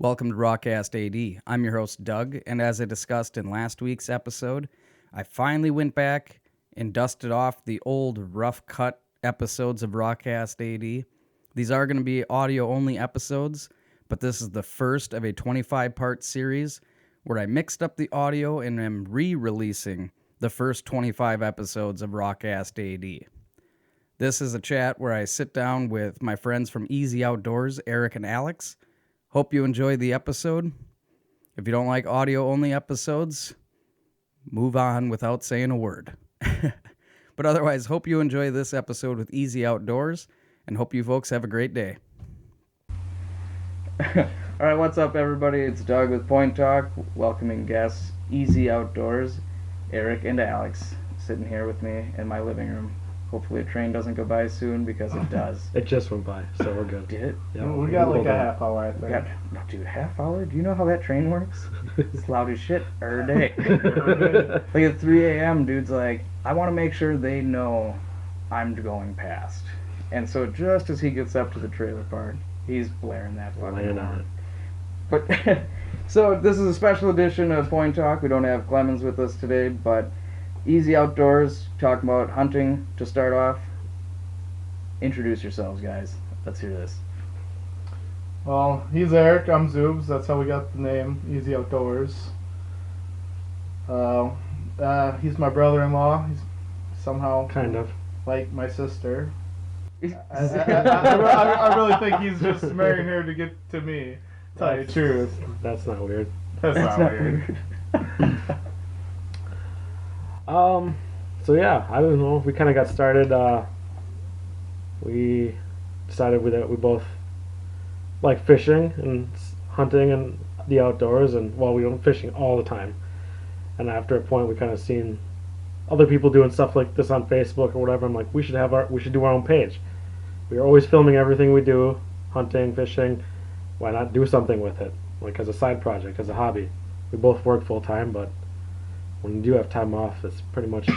Welcome to Rawcast A.D. I'm your host, Doug, and as I discussed in last week's episode, I finally went back and dusted off the old rough cut episodes of Rawcast A.D. These are going to be audio-only episodes, but this is the first of a 25-part series where I mixed up the audio and am re-releasing the first 25 episodes of Rawcast A.D. This is a chat where I sit down with my friends from Easy Outdoors, Eric and Alex. Hope you enjoy the episode. If you don't like audio-only episodes, move on without saying a word. But otherwise, hope you enjoy this episode with Easy Outdoors, and hope you folks have a great day. All right, what's up, everybody? It's Doug with PointTalk, welcoming guests, Easy Outdoors, Eric and Alex, sitting here with me in my living room. Hopefully a train doesn't go by soon, because it does. It just went by, so we're good. Did it? Yeah, we got like a half hour, I think. No, dude, half hour? Do you know how that train works? It's loud as shit every day. Like at 3 a.m., dude's like, I want to make sure they know I'm going past. And so just as he gets up to the trailer park, he's blaring that fucking horn. But so this is a special edition of Point Talk. We don't have Clemens with us today, but Easy Outdoors, talking about hunting to start off. Introduce yourselves, guys. Let's hear this. Well, he's Eric, I'm Zubes. That's how we got the name, Easy Outdoors. He's my brother-in-law. He's somehow Kind of. like my sister. I really think he's just marrying her to get to me. Tell you the truth. That's not weird. That's not weird. So yeah, I don't know. We kind of got started. We decided that we both like fishing and hunting and the outdoors, and well, we went fishing all the time. And after a point, we kind of seen other people doing stuff like this on Facebook or whatever. I'm like, we should do our own page. We are always filming everything we do, hunting, fishing. Why not do something with it, like as a side project, as a hobby? We both work full time, but when you do have time off, it's pretty much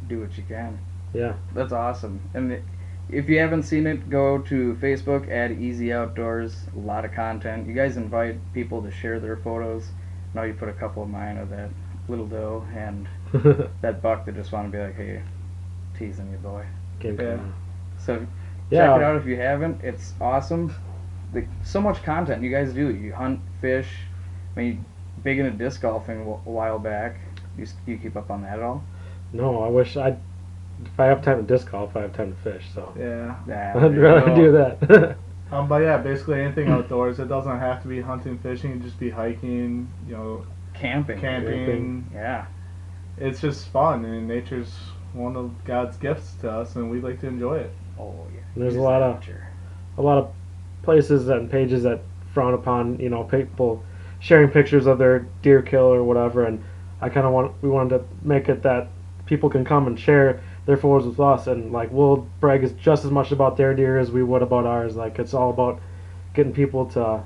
Do what you can. Yeah. That's awesome. And if you haven't seen it, go to Facebook, add Easy Outdoors. A lot of content. You guys invite people to share their photos. I know you put a couple of mine of that little doe and that buck that just want to be like, hey, teasing you, boy. Yeah. So check it out if you haven't. It's awesome. So much content you guys do. You hunt, fish. I mean, big into disc golfing a while back. You keep up on that at all? No, I wish if I have time to disc golf, I have time to fish. So Yeah. I'd rather do that. But yeah, basically anything outdoors. It doesn't have to be hunting, fishing. It can just be hiking, camping. Yeah. It's just fun, and nature's one of God's gifts to us, and we like to enjoy it. Oh yeah. There's a lot of places and pages that frown upon, people sharing pictures of their deer kill or whatever, and we wanted to make it that people can come and share their photos with us, and like we'll brag just as much about their deer as we would about ours. Like it's all about getting people to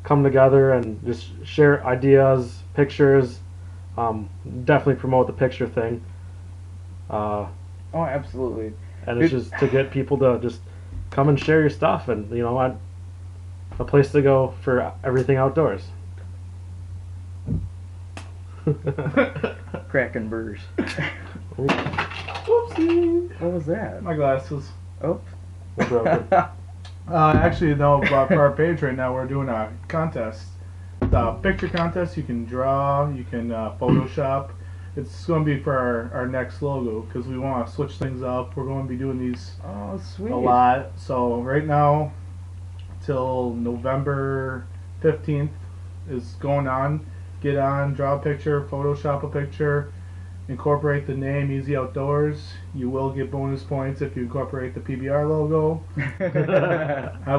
come together and just share ideas, pictures. Definitely promote the picture thing. Oh, absolutely. And it's just to get people to just come and share your stuff, and a place to go for everything outdoors. Cracking burrs. Whoopsie! What was that? My glasses. Oh. Actually, no, for our page right now, we're doing a contest. The picture contest. You can draw, you can Photoshop. It's going to be for our next logo, because we want to switch things up. We're going to be doing these Oh, sweet. a lot. So right now, till November 15th is going on. Get on, draw a picture, Photoshop a picture, incorporate the name Easy Outdoors. You will get bonus points if you incorporate the PBR logo.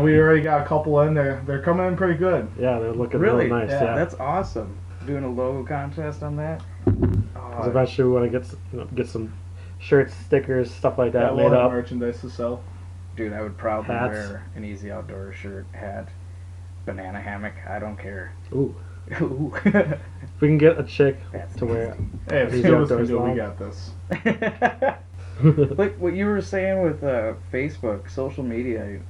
We already got a couple in there. They're coming in pretty good. Yeah, they're looking really nice. Yeah, that's awesome. Doing a logo contest on that. Because eventually we want to get some shirts, stickers, stuff like that made we'll have up. merchandise to sell. Dude, I would proudly Hats. wear an Easy Outdoors shirt, hat, banana hammock. I don't care. Ooh. Ooh. If we can get a chick That's to wear it. Hey, if Easy Skills can Outdoors do it, we long. got this. Like what you were saying with Facebook, social media,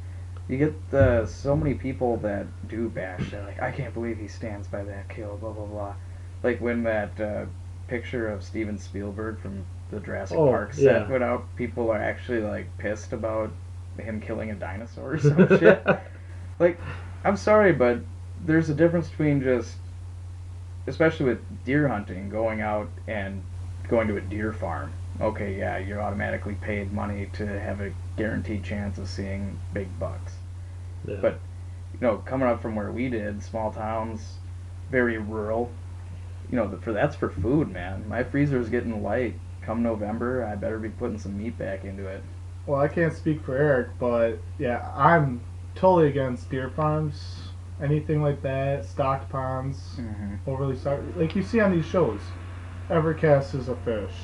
You get so many people that do bash. They're like, I can't believe he stands by that kill, blah, blah, blah. Like when that picture of Steven Spielberg from the Jurassic Park set went out, people are actually like pissed about him killing a dinosaur or some shit. Like, I'm sorry, but there's a difference between just, especially with deer hunting, going out and going to a deer farm. Okay, yeah, you're automatically paid money to have a guaranteed chance of seeing big bucks. Yeah. But, coming up from where we did, small towns, very rural, that's for food, man. My freezer's getting light. Come November, I better be putting some meat back into it. Well, I can't speak for Eric, but yeah, I'm totally against deer farms. Anything like that, stocked ponds, overly stocked. Like you see on these shows, every cast is a fish.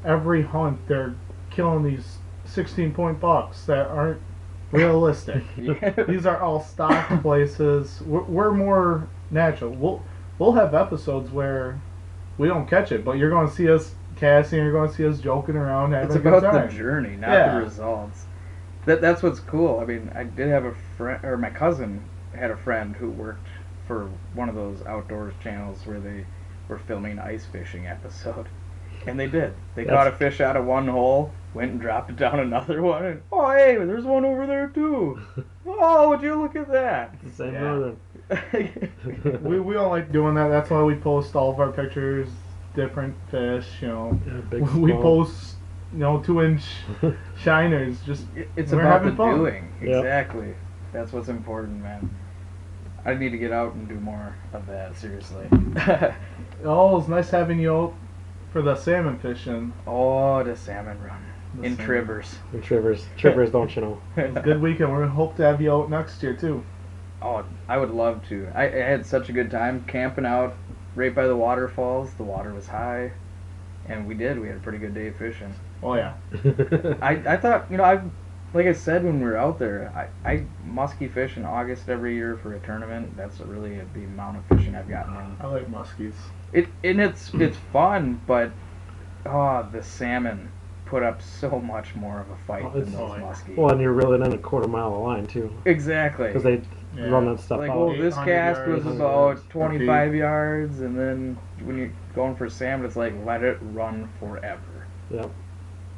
Every hunt, they're killing these 16-point bucks that aren't realistic. These are all stocked places. We're more natural. We'll have episodes where we don't catch it, but you're going to see us casting. You're going to see us joking around. Having It's a good about time. the journey, not the results. That's what's cool. I mean, I did have a friend, or my cousin had a friend who worked for one of those outdoors channels where they were filming an ice fishing episode. And they did. They caught a fish out of one hole, went and dropped it down another one, and oh hey, there's one over there too. Oh, would you look at that? It's the same northern. we don't like doing that. That's why we post all of our pictures, different fish. Big, we post 2-inch shiners. Just it's we're about having the fun. doing. Yep. Exactly. That's what's important, man. I need to get out and do more of that. Seriously. Oh, it's nice having you out for the salmon fishing. Oh, the salmon run in Trivers. In Trivers, don't you know? It's a good weekend. We're gonna hope to have you out next year too. Oh, I would love to. I had such a good time camping out right by the waterfalls. The water was high, and we had a pretty good day fishing. Oh yeah. I thought, like I said when we were out there, I muskie fish in August every year for a tournament. That's really the amount of fishing I've gotten in. I like muskies. It's fun, but the salmon put up so much more of a fight than those muskies. Well, and you're reeling in a quarter mile of line too. Exactly. Because they run that stuff like, out. well, this cast was yards, about 25 yards, and then when you're going for salmon, it's like, let it run forever. Yep.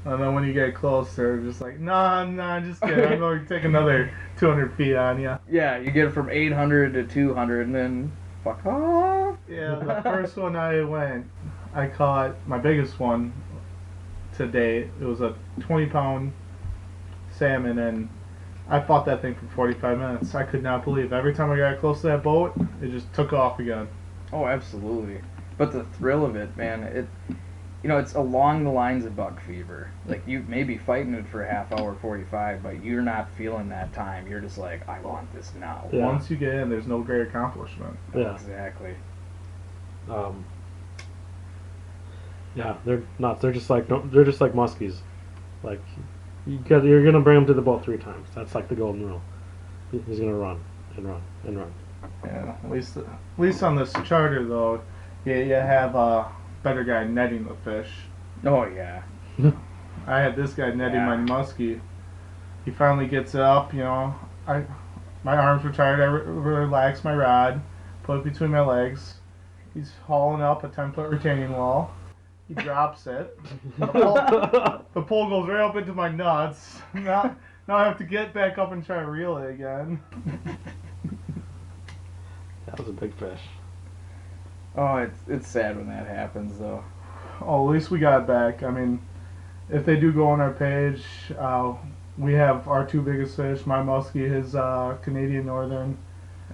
And then when you get close, they're just like, nah, just kidding. I'm going to take another 200 feet on you. Yeah, you get from 800 to 200, and then fuck off. Yeah, the first one I caught my biggest one to date. It was a 20-pound salmon, and I fought that thing for 45 minutes. I could not believe every time I got close to that boat, it just took off again. Oh, absolutely. But the thrill of it, man, it's along the lines of buck fever. Like, you may be fighting it for a half hour, 45, but you're not feeling that time. You're just like, I want this now. Yeah. Once you get in, there's no great accomplishment. Yeah. Exactly. Yeah, they're nuts. They're just like muskies. Like, you're gonna bring them to the boat 3 times. That's like the golden rule. He's gonna run and run and run. Yeah, at least on this charter though, you have a better guy netting the fish. Oh, yeah. I had this guy netting my muskie. He finally gets it up, my arms were tired. I relaxed my rod, put it between my legs. He's hauling up a 10-foot retaining wall. He drops it. The pole goes right up into my nuts. Now I have to get back up and try to reel it again. That was a big fish. Oh, it's sad when that happens, though. Oh, at least we got it back. I mean, if they do go on our page, we have our 2 biggest fish, my muskie, his Canadian Northern.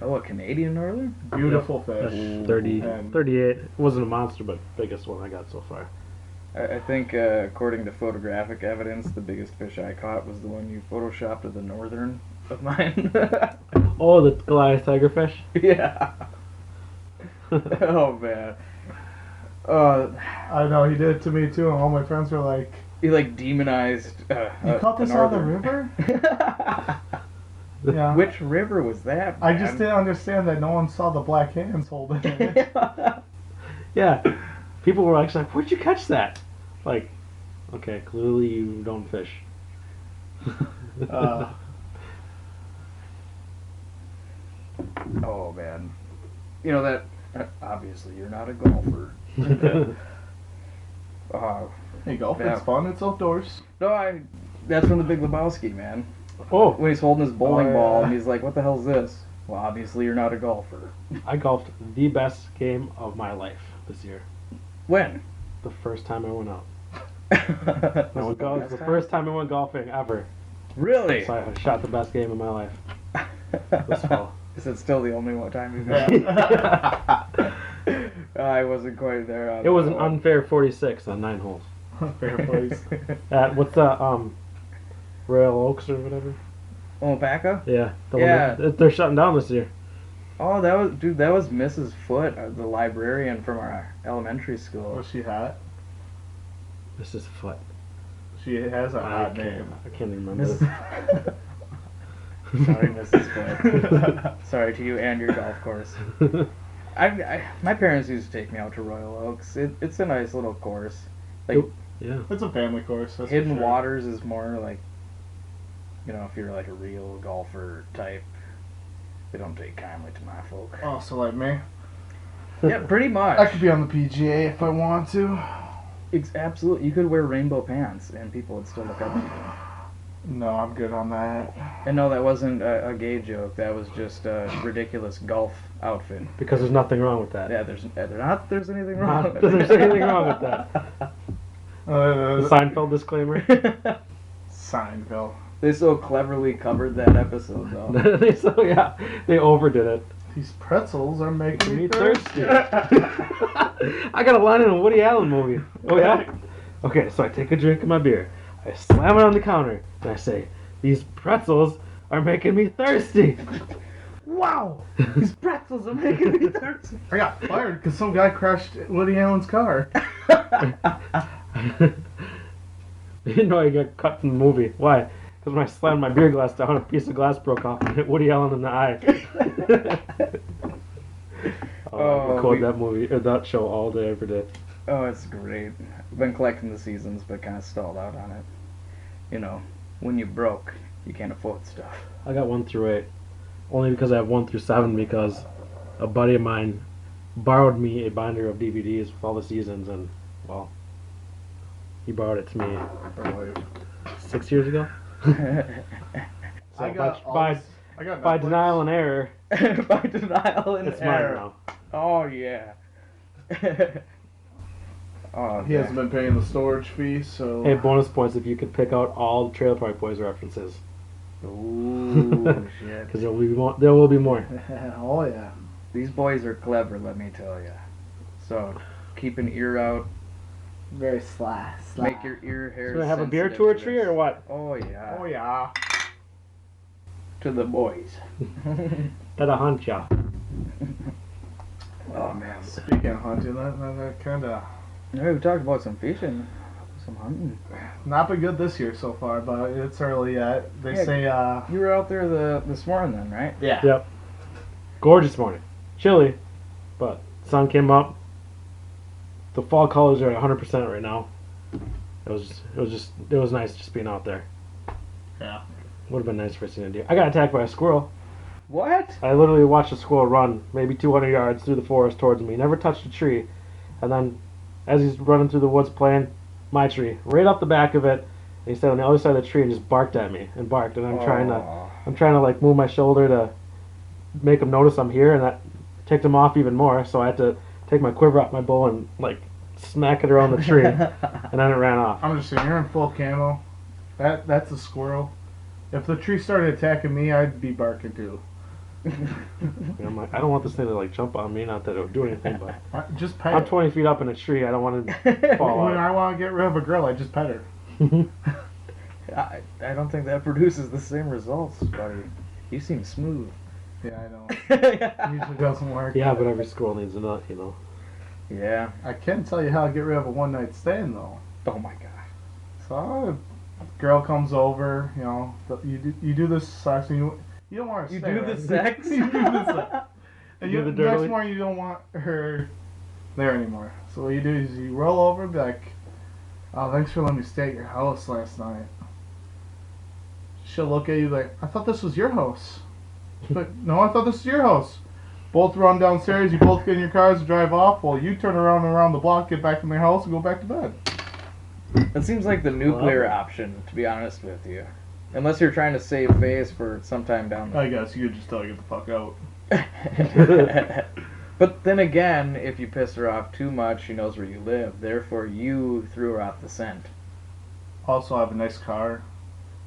Oh, a Canadian Northern? Beautiful fish. 38. It wasn't a monster, but biggest one I got so far. I think, according to photographic evidence, the biggest fish I caught was the one you photoshopped of the northern of mine. Oh, the Goliath tigerfish? Yeah. Oh, man. I know, he did it to me too, and all my friends were like, He, demonized you caught this out of the river? Yeah. Which river was that, I man? just didn't understand that no one saw the black hands holding it. Yeah. People were actually like, where'd you catch that? Like, okay, clearly you don't fish. Oh man, you know that. Obviously, you're not a golfer. Hey, golf, Yeah. it's fun. It's outdoors. No, that's from the Big Lebowski, man. Oh, When he's holding his bowling Oh, ball yeah. and he's like, "What the hell's this?" Well, obviously, you're not a golfer. I golfed the best game of my life this year. When? The first time I went out. Was It was it the best the time? first time I went golfing ever. Really? So I shot the best game of my life this fall. Is it still the only one time you've gone? I wasn't quite there. On It was that an one. unfair 46 on 9 holes. Fair place. At what's that? Royal Oaks or whatever. Alpaca? Yeah. Yeah. They're shutting down this year. Oh, that was Mrs. Foote, the librarian from our elementary school. Was she hot? This is Foot. She has a I hot can't, name. I can't even remember. Mrs. Sorry, Mrs. Foote. Sorry to you and your golf course. My parents used to take me out to Royal Oaks. It's a nice little course. Like Yeah. It's a family course. That's Hidden for sure. Waters is more like, if you're like a real golfer type, they don't take kindly to my folk. Oh, so like me. Yeah, pretty much. I could be on the PGA if I want to. Absolutely. You could wear rainbow pants and people would still look up to you. No, I'm good on that. And no, that wasn't a gay joke. That was just a ridiculous golf outfit. Because there's nothing wrong with that. Yeah, there's anything wrong Not, with it. there's anything wrong with that. The Seinfeld disclaimer. Seinfeld. They so cleverly covered that episode, though. They overdid it. These pretzels are making me Me thirsty. I got a line in a Woody Allen movie. Oh yeah? Okay, so I take a drink of my beer. I slam it on the counter and I say, "These pretzels are making me thirsty." Wow! These pretzels are making me thirsty. I got fired because some guy crashed Woody Allen's car. You didn't know I got cut from the movie. Why? Because when I slammed my beer glass down, a piece of glass broke off and hit Woody Allen in the eye. I could quote that movie or that show all day, every day. Oh, it's great. I've been collecting the seasons, but kind of stalled out on it. When you broke, you can't afford stuff. I got 1 through 8. Only because I have 1 through 7 because a buddy of mine borrowed me a binder of DVDs with all the seasons and, well, he borrowed it to me 6 years ago. So I got by denial and error, By denial and it's error. mine now. Oh, yeah. Oh, He hasn't been paying the storage fee, so. Hey, bonus points if you could pick out all the Trailer Park Boys references. Ooh, shit. Because there will be more. There will be more. Oh yeah. These boys are clever, let me tell you. So, keep an ear out. Very sly. Make your ear hairs So we have a beer sensitive tour to tree this. or what? Oh, yeah. Oh yeah. To the boys. That a hunt ya. Oh, man. Speaking of hunting, that kind of Yeah, we talked about some fishing. Some hunting. not been good this year so far, but it's early yet. They Yeah. say You were out there this morning then, right? yeah. Yep. Gorgeous morning. Chilly, but sun came up. The fall colors are at 100% right now. It was nice just being out there. Yeah. Would have been nice for seeing a deer. I got attacked by a squirrel. What? I literally watched a squirrel run maybe 200 yards through the forest towards me. Never touched a tree. And then as he's running through the woods playing, my tree, right up the back of it, and he stayed on the other side of the tree and just barked at me and barked. And I'm trying to like move my shoulder to make him notice I'm here, and that ticked him off even more. So I had to take my quiver off my bow and like smack it around the tree, and then it ran off. I'm just saying, you're in full camo. That's a squirrel. If the tree started attacking me, I'd be barking too. And I'm like, I don't want this thing to like jump on me. Not that it would do anything, but Just pet I'm it. 20 feet up in a tree. I don't want to fall When out. I want to get rid of a girl, I just pet her. I don't think that produces the same results, buddy. You seem smooth. Yeah, I know. Usually doesn't work. Yeah, but every squirrel needs a nut, you know. Yeah. I can tell you how to get rid of a one night stand though. Oh my god. So, girl comes over, you do the sex and you don't want her to You stay, do the right? sex? You do the sex. And You do the next dirty? morning you don't want her there anymore. So what you do is you roll over and be like, "Oh, thanks for letting me stay at your house last night." She'll look at you like, "I thought this was your house." But no, I thought this was your house. Both run downstairs, you both get in your cars and drive off, while you turn around the block, get back to my house, and go back to bed. It seems like the nuclear option, to be honest with you. Unless you're trying to save face for sometime down the I guess you could just tell her to get the fuck out. But then again, if you piss her off too much, she knows where you live. Therefore, you threw her off the scent. Also, I have a nice car.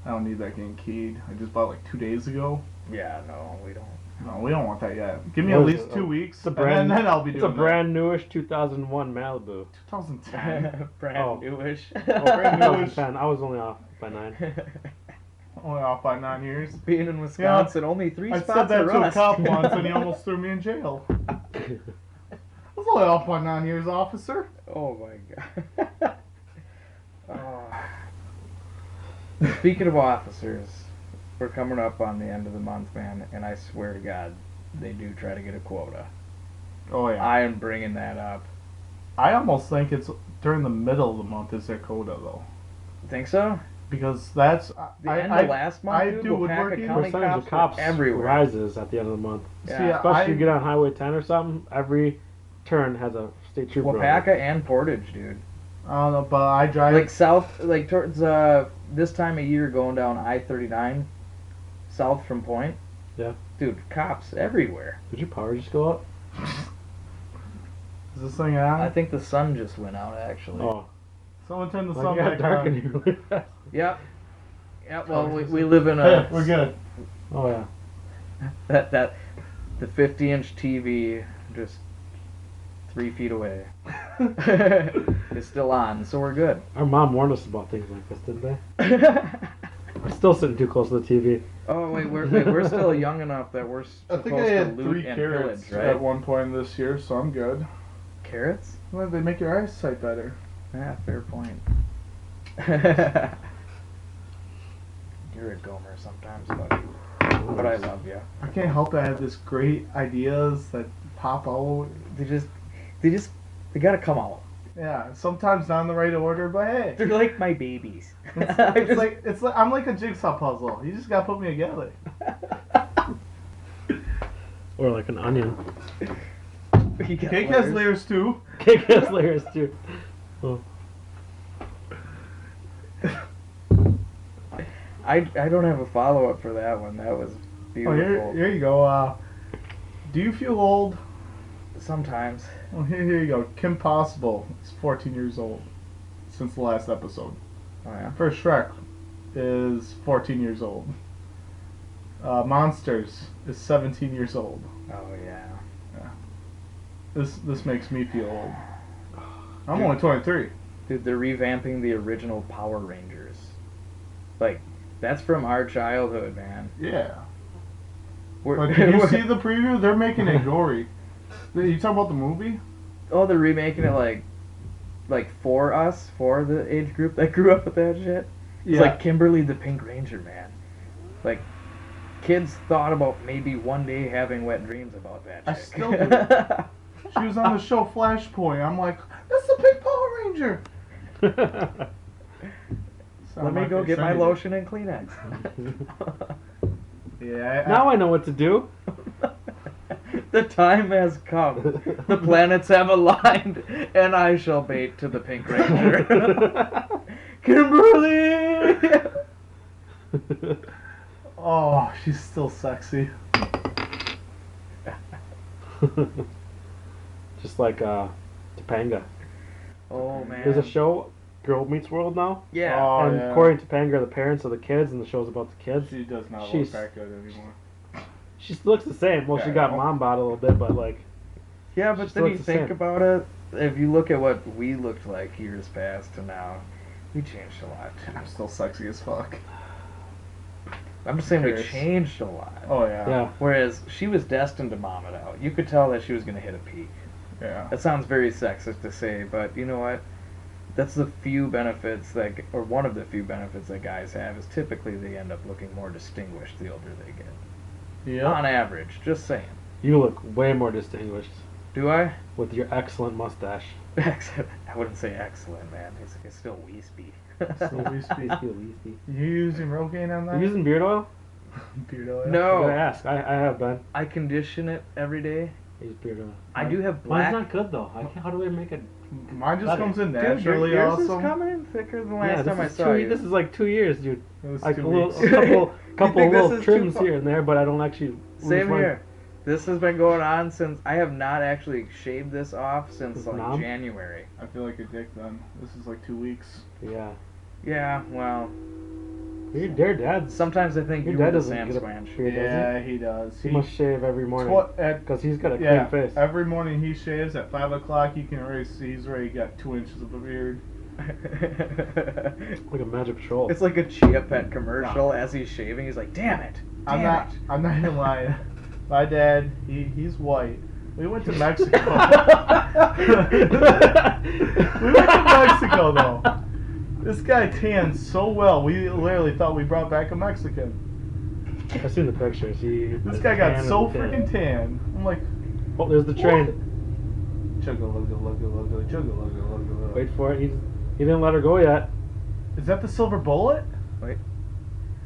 I don't need that getting keyed. I just bought like 2 days ago. Yeah, no, we don't. No, we don't want that yet. Give me What at is least it? 2 weeks, It's a and brand. then I'll be It's doing a brand newish 2001 Malibu. that. 2010. Brand newish. brand newish. 2010. I was only off by 9. Only off by 9 years. Being in Wisconsin, only 3 I spots said that are to a rust. cop once, and he almost threw me in jail. I was only off by 9 years, officer. Oh my god. Speaking of officers, we're coming up on the end of the month, man, and I swear to God, they do try to get a quota. Oh yeah. I am bringing that up. I almost think it's during the middle of the month is their quota though, Think so? because that's The end of last month, I dude, do Wapaka woodworking. County Percentage of cops were everywhere. rises at the end of the month. Yeah. See, Especially I, if you get on Highway 10 or something. Every turn has a state trooper. on it. Wapaka and Portage, dude. I don't know, but I drive. Like south, like towards this time of year, going down I-39, south from Point. Yeah. Dude, cops everywhere. Did your power just go up? Is this thing on? I think the sun just went out, actually. Oh, Someone turn the like sun it got back dark in on. here really fast. Yep. Yep. Well, we live in a We're good. Oh yeah. that the 50-inch TV just 3 feet away is still on, so we're good. Our mom warned us about things like this, didn't they? We're still sitting too close to the TV. Oh wait, we're still young enough that we're I supposed think I to had loot 3 and carrots pillage, at right? one point this year, so I'm good. Carrots? Well, they make your eyesight better. Yeah, fair point. You're a gomer sometimes, buddy. But I love you. I can't help it. I have this great ideas that pop out. They gotta come out. Yeah, sometimes not in the right order, but hey, They're like my babies. it's like I'm like a jigsaw puzzle. You just gotta put me together. Or like an onion. You got Cake layers. has layers too. Cake has layers too. Oh. I don't have a follow up for that one. That was Oh, beautiful. here you go. Do you feel old? Sometimes. Well, here you go. Kim Possible is 14 years old since the last episode. Oh yeah. First Shrek is 14 years old. Monsters is 17 years old. Oh yeah. This makes me feel old. I'm only 23. Dude, they're revamping the original Power Rangers. Like, that's from our childhood, man. Yeah. We're, But did you see the preview? They're making it gory. You talk about the movie? Oh, they're remaking it like for us, for the age group that grew up with that shit. It's like Kimberly the Pink Ranger, man. Like, kids thought about maybe one day having wet dreams about that I chick. still do. She was on the show Flashpoint. I'm like, that's the Pink Power Ranger. Let me go get my lotion and Kleenex. Yeah. Now I know what to do. The time has come. The planets have aligned, and I shall bait to the Pink Ranger. Kimberly! Oh, she's still sexy. Just like Topanga. Oh man. There's a show, Girl Meets World now. Yeah. Oh, and yeah. Corey and Topanga are the parents of the kids, and the show's about the kids. She does not She's- look that good anymore. She looks the same. Well, she Yeah, got well- mom bod a little bit, but like, Yeah, but She then you looks the think same. about it, if you look at what we looked like years past to now, we changed a lot. I'm still sexy as fuck. I'm just saying we Cheers. changed a lot. Oh yeah. yeah. Whereas she was destined to mom it out. You could tell that she was going to hit a peak. Yeah. That sounds very sexist to say, but you know what? That's the few benefits that, or one of the few benefits that guys have is typically they end up looking more distinguished the older they get. Yeah. On average, just saying. You look way more distinguished Do I? with your excellent mustache. Excellent. I wouldn't say excellent, man. It's still Weespy. Still Weespy. Weespy. You using Rogaine on Are that? you using beard oil? Beard oil. I No, gotta ask. I have been. I condition it every day. He's beard oil. I do have black. Mine's not good though. How do I make it? Mine just Better. comes in Dude, naturally. yours also, is coming in thicker than Yeah, last time I this is saw you. This is like 2 years, dude. it was Like 2 a little, weeks. couple think this little is trims too fu- here and there, but I don't actually. Same lose here. This has been going on since I have not actually shaved this off since It's like numb? January. I feel like a dick then. This is like 2 weeks. Yeah. Yeah, well, Your dad's. sometimes I think Your you dad were the doesn't Sam get a Squanch. beard, does Yeah, he does. he? He must shave every morning. Because he's got a Yeah, clean face. every morning he shaves at 5 o'clock. You can already see he's already got 2 inches of a beard. Like a Magic Patrol. It's like a Chia Pet commercial as he's shaving. He's like, "Damn it! I'm Damn it!" not even lying. My dad, he's white. We went to Mexico. We went to Mexico though. This guy tans so well. We literally thought we brought back a Mexican. I've seen the pictures. This guy got so freaking tan. I'm like, Oh, there's the train. chugga lugga lugga lugga chugga lugga lugga lugga. Wait for it. He didn't let her go yet. Is that the silver bullet?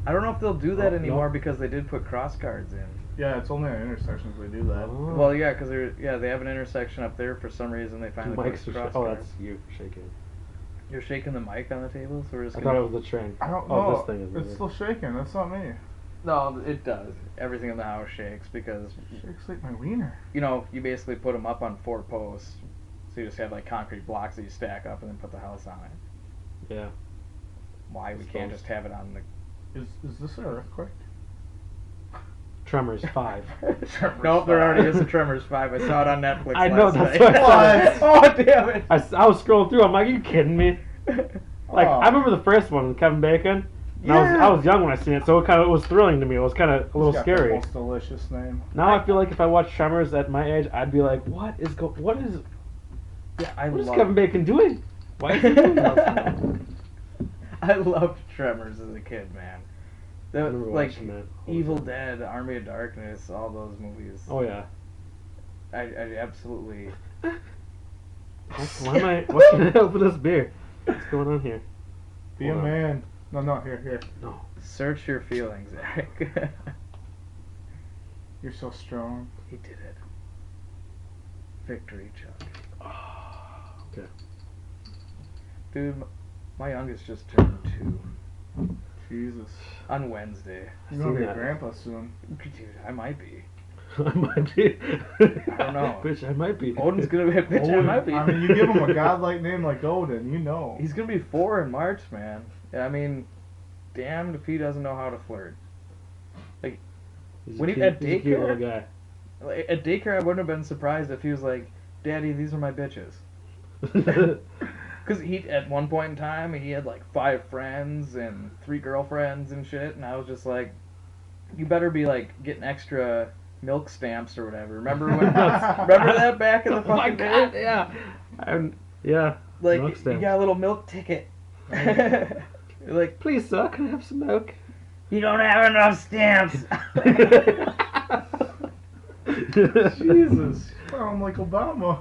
I don't know if they'll do that Oh, anymore no. because they did put cross guards in. Yeah, it's only at intersections they do that. Oh. Well, yeah, because they have an intersection up there for some reason. They finally Mike's put are cross oh, guards. that's you shaking. You're shaking the mic on the table, so we're just I gonna. thought it was the train. I don't Oh, know. this thing is It's moving. still shaking. That's not me. No, it does. Everything in the house shakes because Shakes like my wiener. you basically put them up on 4 posts, so you just have like concrete blocks that you stack up and then put the house on it. Yeah. Why we can't just have it on the? Is this an earthquake? Tremors 5. Nope, there already is a Tremors 5. I saw it on Netflix. I know, last that's night. what I Oh damn it! I was scrolling through. I'm like, are you kidding me? Like, Oh. I remember the first one, Kevin Bacon. And I was young when I seen it, so it was thrilling to me. It was kind of a little He's got the scary. most delicious name. Now I feel like if I watch Tremors at my age, I'd be like, what is Yeah, I what is love. Kevin Bacon doing? Why is he doing that? I loved Tremors as a kid, man. I remember Like watching that. Evil Dead, Army of Darkness, all those movies. Oh yeah. I absolutely. Why am I? What can I help with this beer? What's going on here? Be a Hold on. man. No, here. No. Search your feelings, Eric. You're so strong. He did it. Victory, Chuck. Okay. Dude, my youngest just turned 2 Jesus. on Wednesday. You're gonna be Seen a that. grandpa soon. Dude, I might be. I might be. I don't know. Bitch, I might be. Odin's gonna be. Bitch, I Odin. might be. I mean, you give him a godlike name like Odin, you know. He's gonna be 4 in March, man. I mean, damned if he doesn't know how to flirt. He's when a he- cute- at he's a cute daycare? little guy. Like, at daycare, I wouldn't have been surprised if he was like, "Daddy, these are my bitches." Because he, at one point in time, he had like 5 friends and 3 girlfriends and shit, and I was just like, "You better be like getting extra milk stamps or whatever." Remember when? Remember that back in the Oh my fucking God, day? yeah. Yeah. Like Milk you stamps. got a little milk ticket. You're like, Please, sir, can I have some milk? you don't have enough stamps. Jesus. I'm like Obama.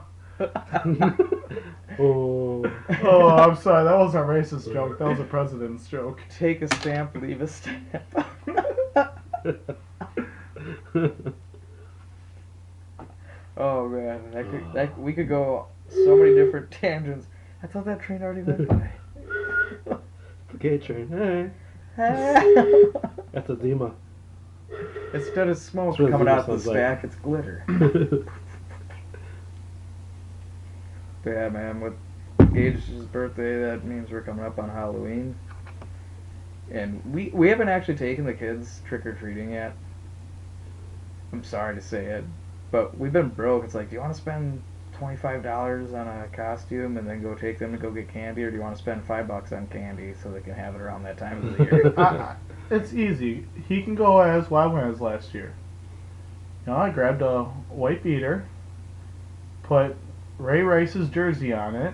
Oh. Oh, I'm sorry. That wasn't a racist joke. That was a president's joke. Take a stamp, leave a stamp. Oh man, we could go so many different tangents. I thought that train already went by. Okay, train. Hey. That's edema. Instead of smoke That's what coming it out the sounds like. stack, it's glitter. But yeah, man, with Gage's birthday, that means we're coming up on Halloween. And we haven't actually taken the kids trick-or-treating yet. I'm sorry to say it, but we've been broke. It's like, do you want to spend $25 on a costume and then go take them to go get candy, or do you want to spend $5 on candy so they can have it around that time of the year? It's easy. He can go as what I went as last year. You know, I grabbed a white beater, put Ray Rice's jersey on it,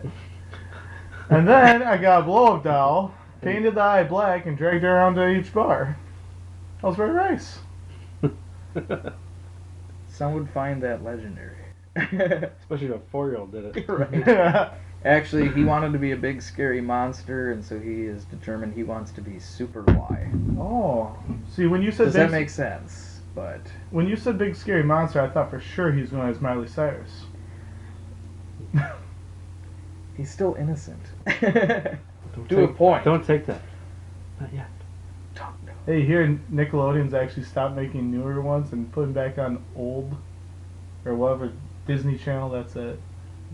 and then I got a blow-up doll, painted the eye black, and dragged her around to each bar. That was Ray Rice. Some would find that legendary. Especially if a 4-year-old did it. Right. Yeah. Actually, he wanted to be a big scary monster, and so he is determined he wants to be Super Y. Oh, see, when you said Does that make sense? But when you said big scary monster, I thought for sure he was going as Miley Cyrus. he's still innocent. Don't To a point. Don't take that. Not yet. Hey, here Nickelodeon's actually stopped making newer ones and putting back on old, or whatever Disney Channel. That's it.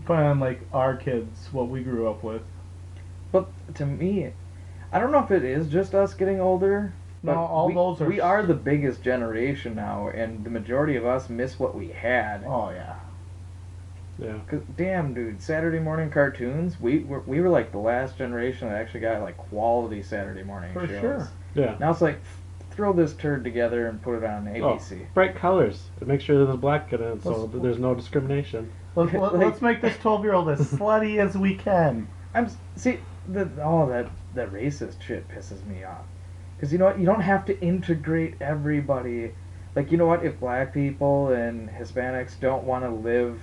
Putting on like our kids, what we grew up with. But to me, I don't know if it is just us getting older. No, all those are. We are the biggest generation now, and the majority of us miss what we had. Oh yeah. Yeah. 'Cause, damn, dude, Saturday morning cartoons. We were like the last generation that actually got like quality Saturday morning For shows. sure. Yeah. Now it's like throw this turd together and put it on ABC. Bright colors to make sure there's black in it, so Let's- that there's no discrimination. Let's make this 12-year-old as slutty as we can. See that racist shit pisses me off. Because you know what? You don't have to integrate everybody. Like, you know what? If black people and Hispanics don't want to live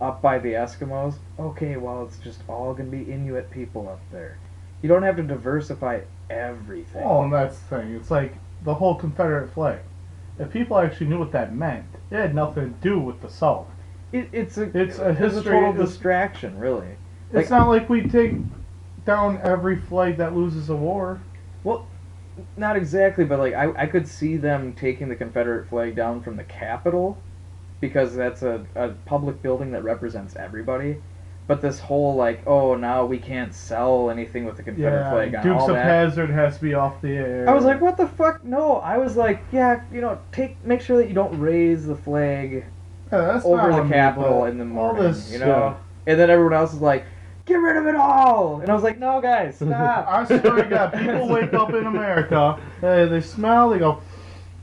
up by the Eskimos, okay, well, it's just all going to be Inuit people up there. You don't have to diversify everything. Oh, and that's the thing. It's like the whole Confederate flag. If people actually knew what that meant, it had nothing to do with the South. It's a history. total distraction, really. It's not like we take down every flag that loses a war. Well, not exactly, but like I could see them taking the Confederate flag down from the Capitol because that's a public building that represents everybody. But this whole like, oh, now we can't sell anything with the Confederate flag on, Dukes all of that. Hazzard has to be off the air. I was like, what the fuck? No, I was like, yeah, you know, make sure that you don't raise the flag Yeah, that's over not the on me, Capitol but in the all morning, this, you know. And then everyone else is like, get rid of it all, and I was like, no, guys, stop. I swear to God, people wake up in America, they smell, they go,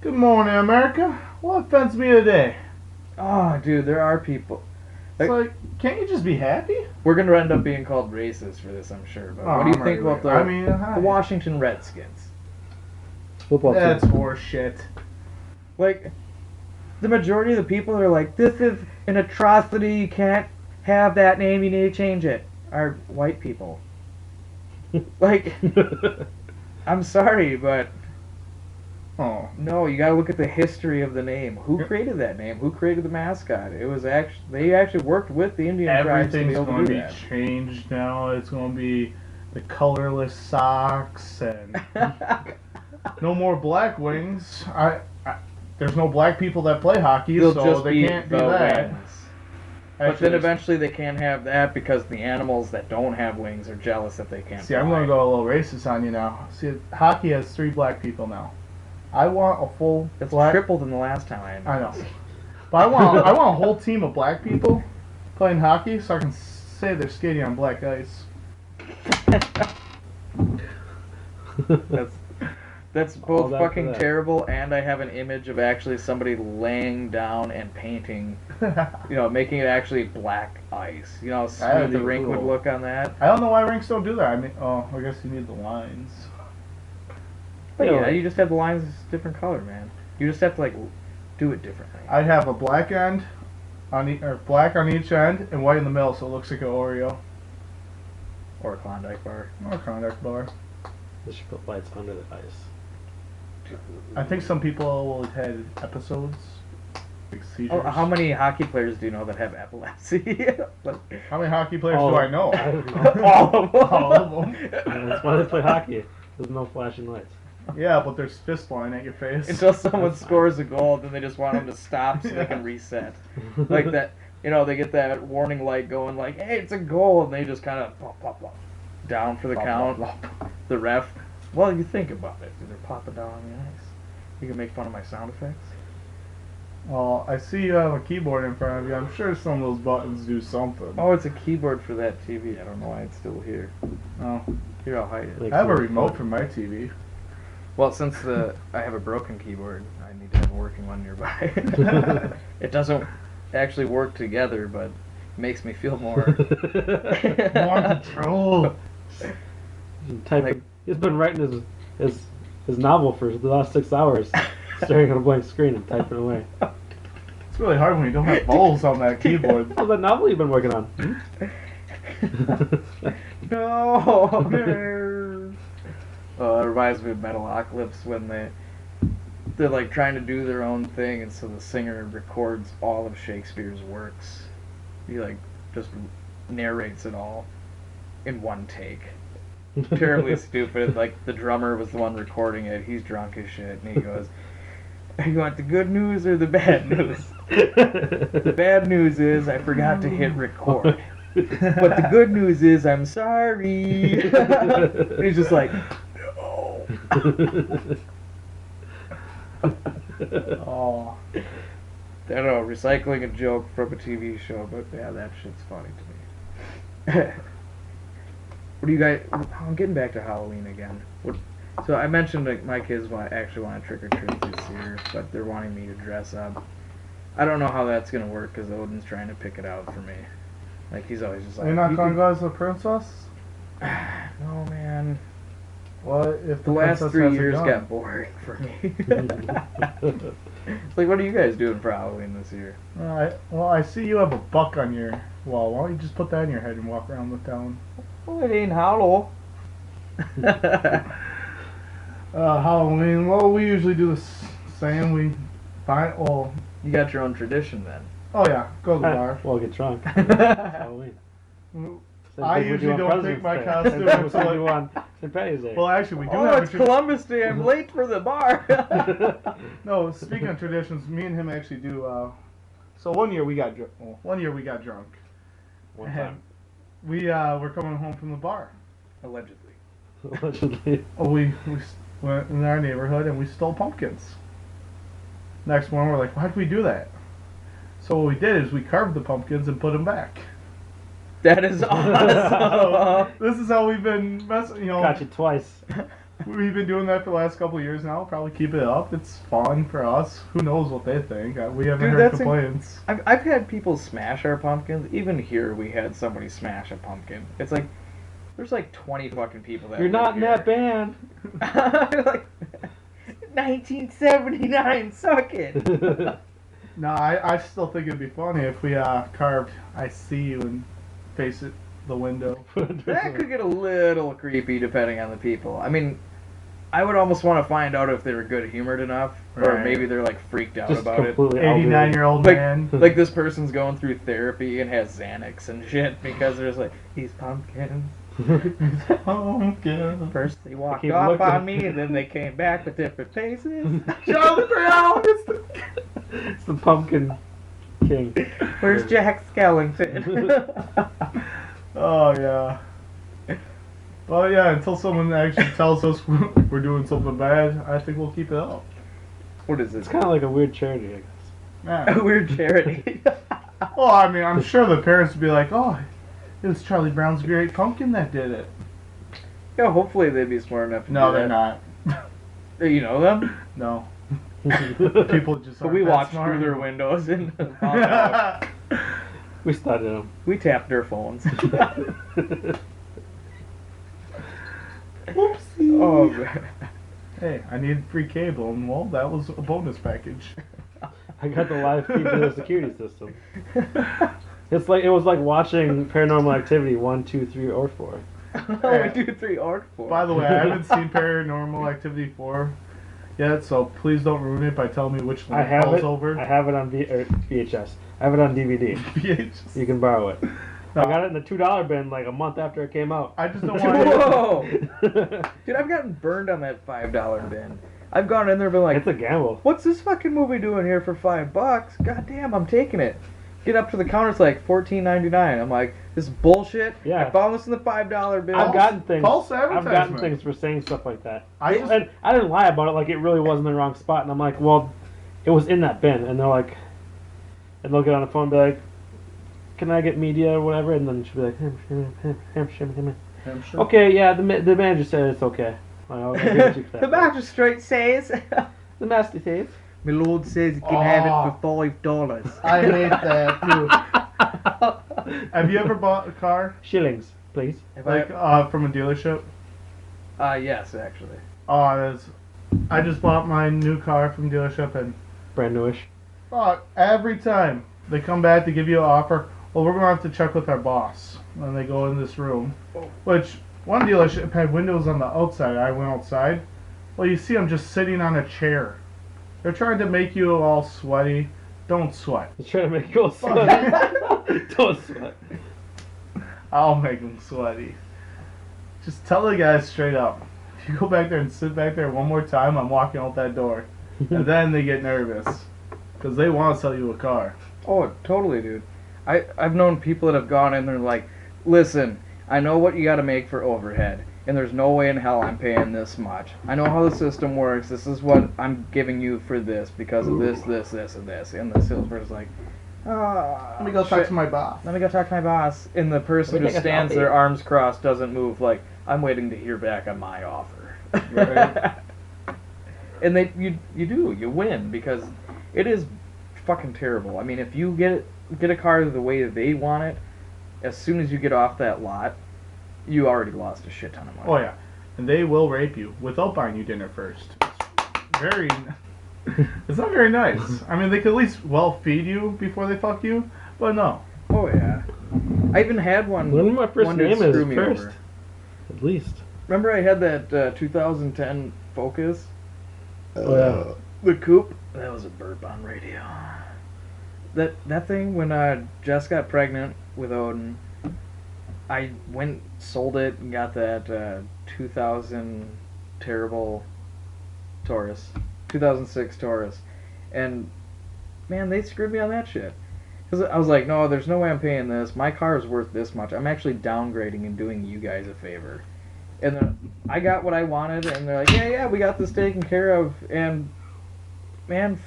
good morning, America. What offends me today? Oh, dude, there are people. It's like, can't you just be happy? We're gonna end up being called racist for this, I'm sure. But what do you think about the Washington Redskins? Football team. That's horseshit. Like, the majority of the people are like, this is an atrocity, you can't have that name, you need to change it. Are white people. Like, I'm sorry, but Oh. no, you gotta look at the history of the name. Who created that name? Who created the mascot? It was they actually worked with the Indian tribes to be Everything's able going to to do be that. changed now. It's going to be the colorless socks and no more black wings. There's no black people that play hockey, They'll so just they be can't do the that. wings. But Actually, then eventually they can't have that because the animals that don't have wings are jealous that they can't see, I'm fly. going to go a little racist on you now. See, hockey has 3 black people now. I want a full It's black. triple than the last time I know, but I want a whole team of black people playing hockey, so I can say they're skating on black ice. That's All both that for fucking that. terrible, and I have an image of actually somebody laying down and painting, you know, making it actually black ice. You know how That'd smooth the be rink would cool. look on that? I don't know why rinks don't do that. I mean, I guess you need the lines. But Yeah, yeah, like- you just have the lines different color, man. You just have to, like, do it differently. I'd have a black end or black on each end and white in the middle, so it looks like an Oreo Or a Klondike bar. or a Klondike bar. They should put lights under the ice. I think some people will have had episodes, like seizures. Oh, how many hockey players do you know that have epilepsy? Like, How many hockey players All do of I know? I don't know. all of them. All of them. That's why they play hockey. There's no flashing lights. Yeah, but there's fist flying at your face. Until someone That's fine. scores a goal, then they just want them to stop so they can reset. Like that, you know, they get that warning light going, like, "Hey, it's a goal," and they just kind of pop, pop, pop, down for the Plop, count. plop, plop. The ref. Well, you think about it. They're popping down on the ice. You can make fun of my sound effects. Well, I see you have a keyboard in front of you. I'm sure some of those buttons do something. Oh, it's a keyboard for that TV. I don't know why it's still here. Oh. Here, I'll hide it. Like I have a some- remote for my TV. Well, since I have a broken keyboard, I need to have a working one nearby. It doesn't actually work together, but makes me feel more. More control. Typing. He's been writing his novel for the last 6 hours, staring at a blank screen and typing away. It's really hard when you don't have bowls on that keyboard. How's that novel you've been working on? No. It reminds me of Metalocalypse when they're like trying to do their own thing, and so the singer records all of Shakespeare's works. He like just narrates it all in one take. Terribly stupid. Like the drummer was the one recording it. He's drunk as shit, and he goes, "You want the good news or the bad news?" The bad news is I forgot to hit record. But the good news is I'm sorry. And he's just like, no. Oh. I don't know, recycling a joke from a TV show, but yeah, that shit's funny to me. What do you guys... I'm getting back to Halloween again. So I mentioned like my kids actually want to trick or treat this year, but they're wanting me to dress up. I don't know how that's going to work because Odin's trying to pick it out for me. Like, he's always just like... You're not going to go as a princess? No, man. What if The last 3 years got boring for me. It's like, what are you guys doing for Halloween this year? Well, I see you have a buck on your wall. Why don't you just put that in your head and walk around the town? Well, it ain't hollow. Halloween, well, we usually do the same. We find, well... You got your own tradition then. Oh, yeah. Go to the bar. Well, get drunk. Halloween. I usually don't pick my costume until we on St. Patty's Day. Well, actually, we do Oh, have it's Columbus Day. I'm late for the bar. No, speaking of traditions, me and him actually do. So one year we got drunk. One One time. We were coming home from the bar. Allegedly. Allegedly. Oh, we went in our neighborhood and we stole pumpkins. Next morning, we're like, why did we do that? So what we did is we carved the pumpkins and put them back. That is awesome. This is how we've been messing. You know, Got you twice. we've been doing that for the last couple of years now. Probably keep it up. It's fun for us. Who knows what they think? We haven't heard complaints. I've had people smash our pumpkins. Even here, we had somebody smash a pumpkin. It's like there's like 20 fucking people that You're not in here. that band. Like 1979, suck it. No, I still think it'd be funny if we carved "I see you" and face it the window. That could get a little creepy depending on the people. I mean, I would almost want to find out if they were good humored enough, or Right. maybe they're like freaked out Just about it. completely 89-year-old Like, man. like this person's going through therapy and has Xanax and shit because there's like these pumpkins. Pumpkin. First they walked keep off looking. on me, and then they came back with different faces. Charlie Brown. It's the Pumpkin King. Where's Jack Skellington? Oh yeah. Well, yeah. Until someone actually tells us we're doing something bad, I think we'll keep it up. What is It's this? kind of like a weird charity, I guess. Yeah. A weird charity. Well, I mean, I'm sure the parents would be like, "Oh, it was Charlie Brown's Great Pumpkin that did it." Yeah, hopefully they'd be smart enough to No, do they're that. not. You know them? No. People just. But aren't we that watched smart. through their windows and found out. We studied them. We tapped their phones. Whoopsie. Oh, man. Hey, I needed free cable, and well, that was a bonus package. I got the live feed to the security system. It was like watching Paranormal Activity 1, 2, 3, or 4. 1, 2, 3, or 4. By the way, I haven't seen Paranormal Activity 4 yet, so please don't ruin it by telling me which I one have falls it. over. I have it on VHS. I have it on DVD. VHS. You can borrow it. No, I got it in the $2 bin like a month after it came out. I just don't want to. Whoa! Dude, I've gotten burned on that $5 bin. I've gone in there and been like, It's a gamble. what's this fucking movie doing here for $5? God damn, I'm taking it. Get up to the counter, it's like $14.99. I'm like, this is bullshit. Yeah. I found this in the $5 bin. I've gotten things. false I've gotten advertisement. things for saying stuff like that. I I didn't lie about it. Like it really was in the wrong spot, and I'm like, well, it was in that bin, and they're like, and they'll get on the phone and be like, can I get media or whatever? And then she'll be like, okay, yeah, the manager said it's okay. Like, I'll give it to you for that. The magistrate says. The master says. My lord says you can have it for $5. I hate that too. Have you ever bought a car Shillings, please. like from a dealership? Yes, actually. Oh, I just bought my new car from dealership, and Brand newish. every time they come back to give you an offer, well, we're gonna have to check with our boss when they go in this room. Which one dealership had windows on the outside. I went outside. Well, you see them just sitting on a chair. They're trying to make you all sweaty. Don't sweat. They're trying to make you all sweat. Don't sweat. I'll make them sweaty. Just tell the guys straight up. If you go back there and sit back there one more time, I'm walking out that door. And then they get nervous. Because they want to sell you a car. Oh, totally, dude. I've known people that have gone in there like, listen, I know what you got to make for overhead, and there's no way in hell I'm paying this much. I know how the system works. This is what I'm giving you for this because of this, this, this, and this. And the salesperson's like, Let me go talk to my boss. Let me go talk to my boss. And the person who stands there, arms crossed, doesn't move. Like, I'm waiting to hear back on my offer. Right. And you win because it is fucking terrible. I mean, if you get a car the way they want it, as soon as you get off that lot, you already lost a shit ton of money. Oh, yeah. And they will rape you without buying you dinner first. Very... It's not very nice. I mean, they could at least feed you before they fuck you, but no. Oh, yeah. I even had one. Learn what my first one dude name is screw me first. over. At least. Remember I had that 2010 Focus? Oh, yeah. The coupe? That was a burp on radio. That thing, when Jess got pregnant with Odin, I went, sold it, and got that 2000 terrible Taurus. 2006 Taurus. And, man, they screwed me on that shit. Because I was like, no, there's no way I'm paying this. My car is worth this much. I'm actually downgrading and doing you guys a favor. And then I got what I wanted, and they're like, yeah, we got this taken care of. And, man,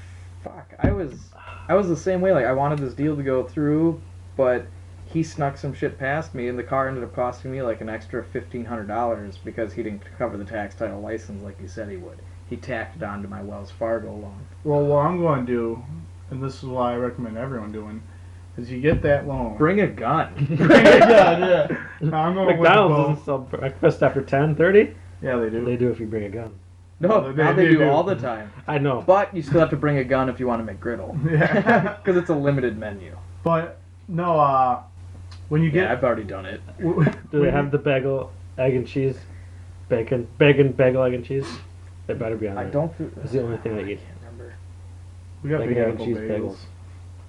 fuck. I was the same way. Like, I wanted this deal to go through, but he snuck some shit past me, and the car ended up costing me like an extra $1,500 because he didn't cover the tax title license like he said he would. He tacked it onto my Wells Fargo loan. Well, what I'm going to do, and this is what I recommend everyone doing, is you get that loan. Bring a gun. Yeah. No, I'm going McDonald's with doesn't sell breakfast after 10:30. Yeah, they do. They do if you bring a gun. No, now they do all the time. I know. But you still have to bring a gun if you want to make griddle. Yeah. Because it's a limited menu. But, no, when you Yeah, get... I've already done it. Do they have the bagel, egg and cheese, bacon, bagel, egg and cheese? They better be on there. I don't... It's the only thing I I eat. can't remember. We got Bacon, the egg, and apple cheese bagels. bagels.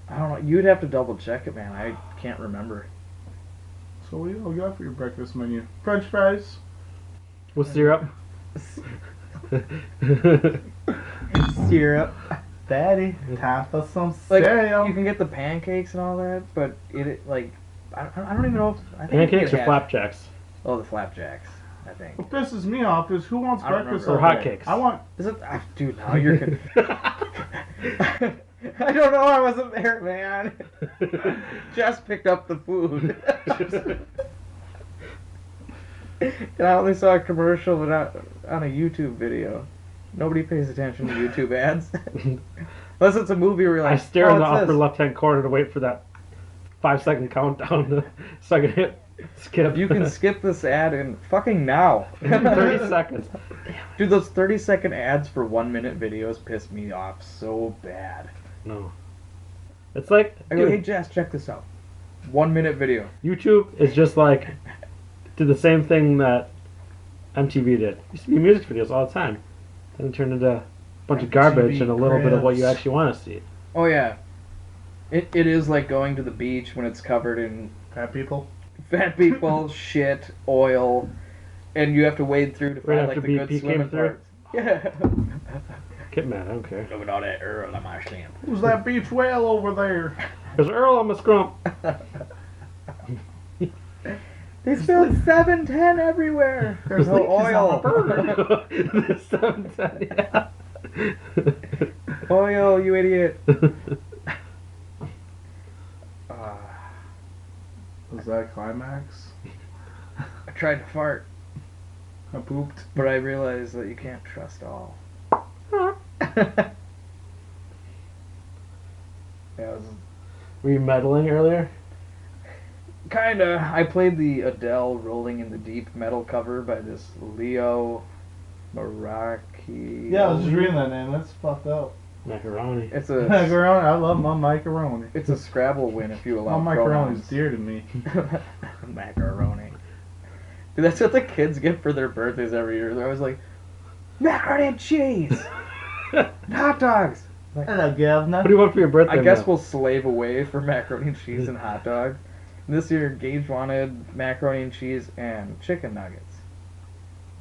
I don't know. You'd have to double check it, man. I can't remember. So what do you got for your breakfast menu? French fries? With syrup. Syrup. Fatty. Time for some Like, cereal. you can get the pancakes and all that, but I don't even know if... I think Pancakes you or have- flapjacks? Oh, the flapjacks, I think. What pisses me off is who wants I don't breakfast remember. all Or day? hotcakes. I want... Is it... dude, now you're... I don't know. I wasn't there, man. Just picked up the food. And I only saw a commercial but on a YouTube video. Nobody pays attention to YouTube ads. Unless it's a movie where you're like, I stare in the what's upper this? left-hand corner to wait for that 5-second countdown so I can hit skip. You can skip this ad in fucking now. 30 seconds. Dude, those 30-second ads for 1-minute videos piss me off so bad. No. It's like, I go, dude, hey Jess, check this out. 1-minute video. YouTube is just like, did the same thing that MTV did. Used to be music videos all the time. Then it turned into a bunch of garbage MTV and a little bit of what you cribs. actually want to see. Oh yeah. It is like going to the beach when it's covered in Fat people? fat people, shit, oil, and you have to wade through to Right find like after the good BP came swimming through? parts. Yeah. Get mad, I don't care. Look at all that Earl on my stamp. Who's that beach whale over there? There's Earl on my scrump. They spilled 710 everywhere. There's no oil. There's 710, yeah. Oil, you idiot. Was that climax? I tried to fart, I pooped. but I realized that you can't trust all. Yeah, it was Were you meddling earlier? kinda. I played the Adele Rolling in the Deep metal cover by this Leo Maraki. Yeah, I was just reading that name. That's fucked up. Macaroni. It's a Macaroni. I love my macaroni. it's a Scrabble win if you allow My macaroni is pronouns. dear to me. Macaroni. Dude, that's what the kids get for their birthdays every year. They're always like, macaroni and cheese, hot dogs. Hello, governor. What do you want for your birthday? I guess meal? we'll slave away for macaroni and cheese and hot dog. And this year, Gage wanted macaroni and cheese and chicken nuggets.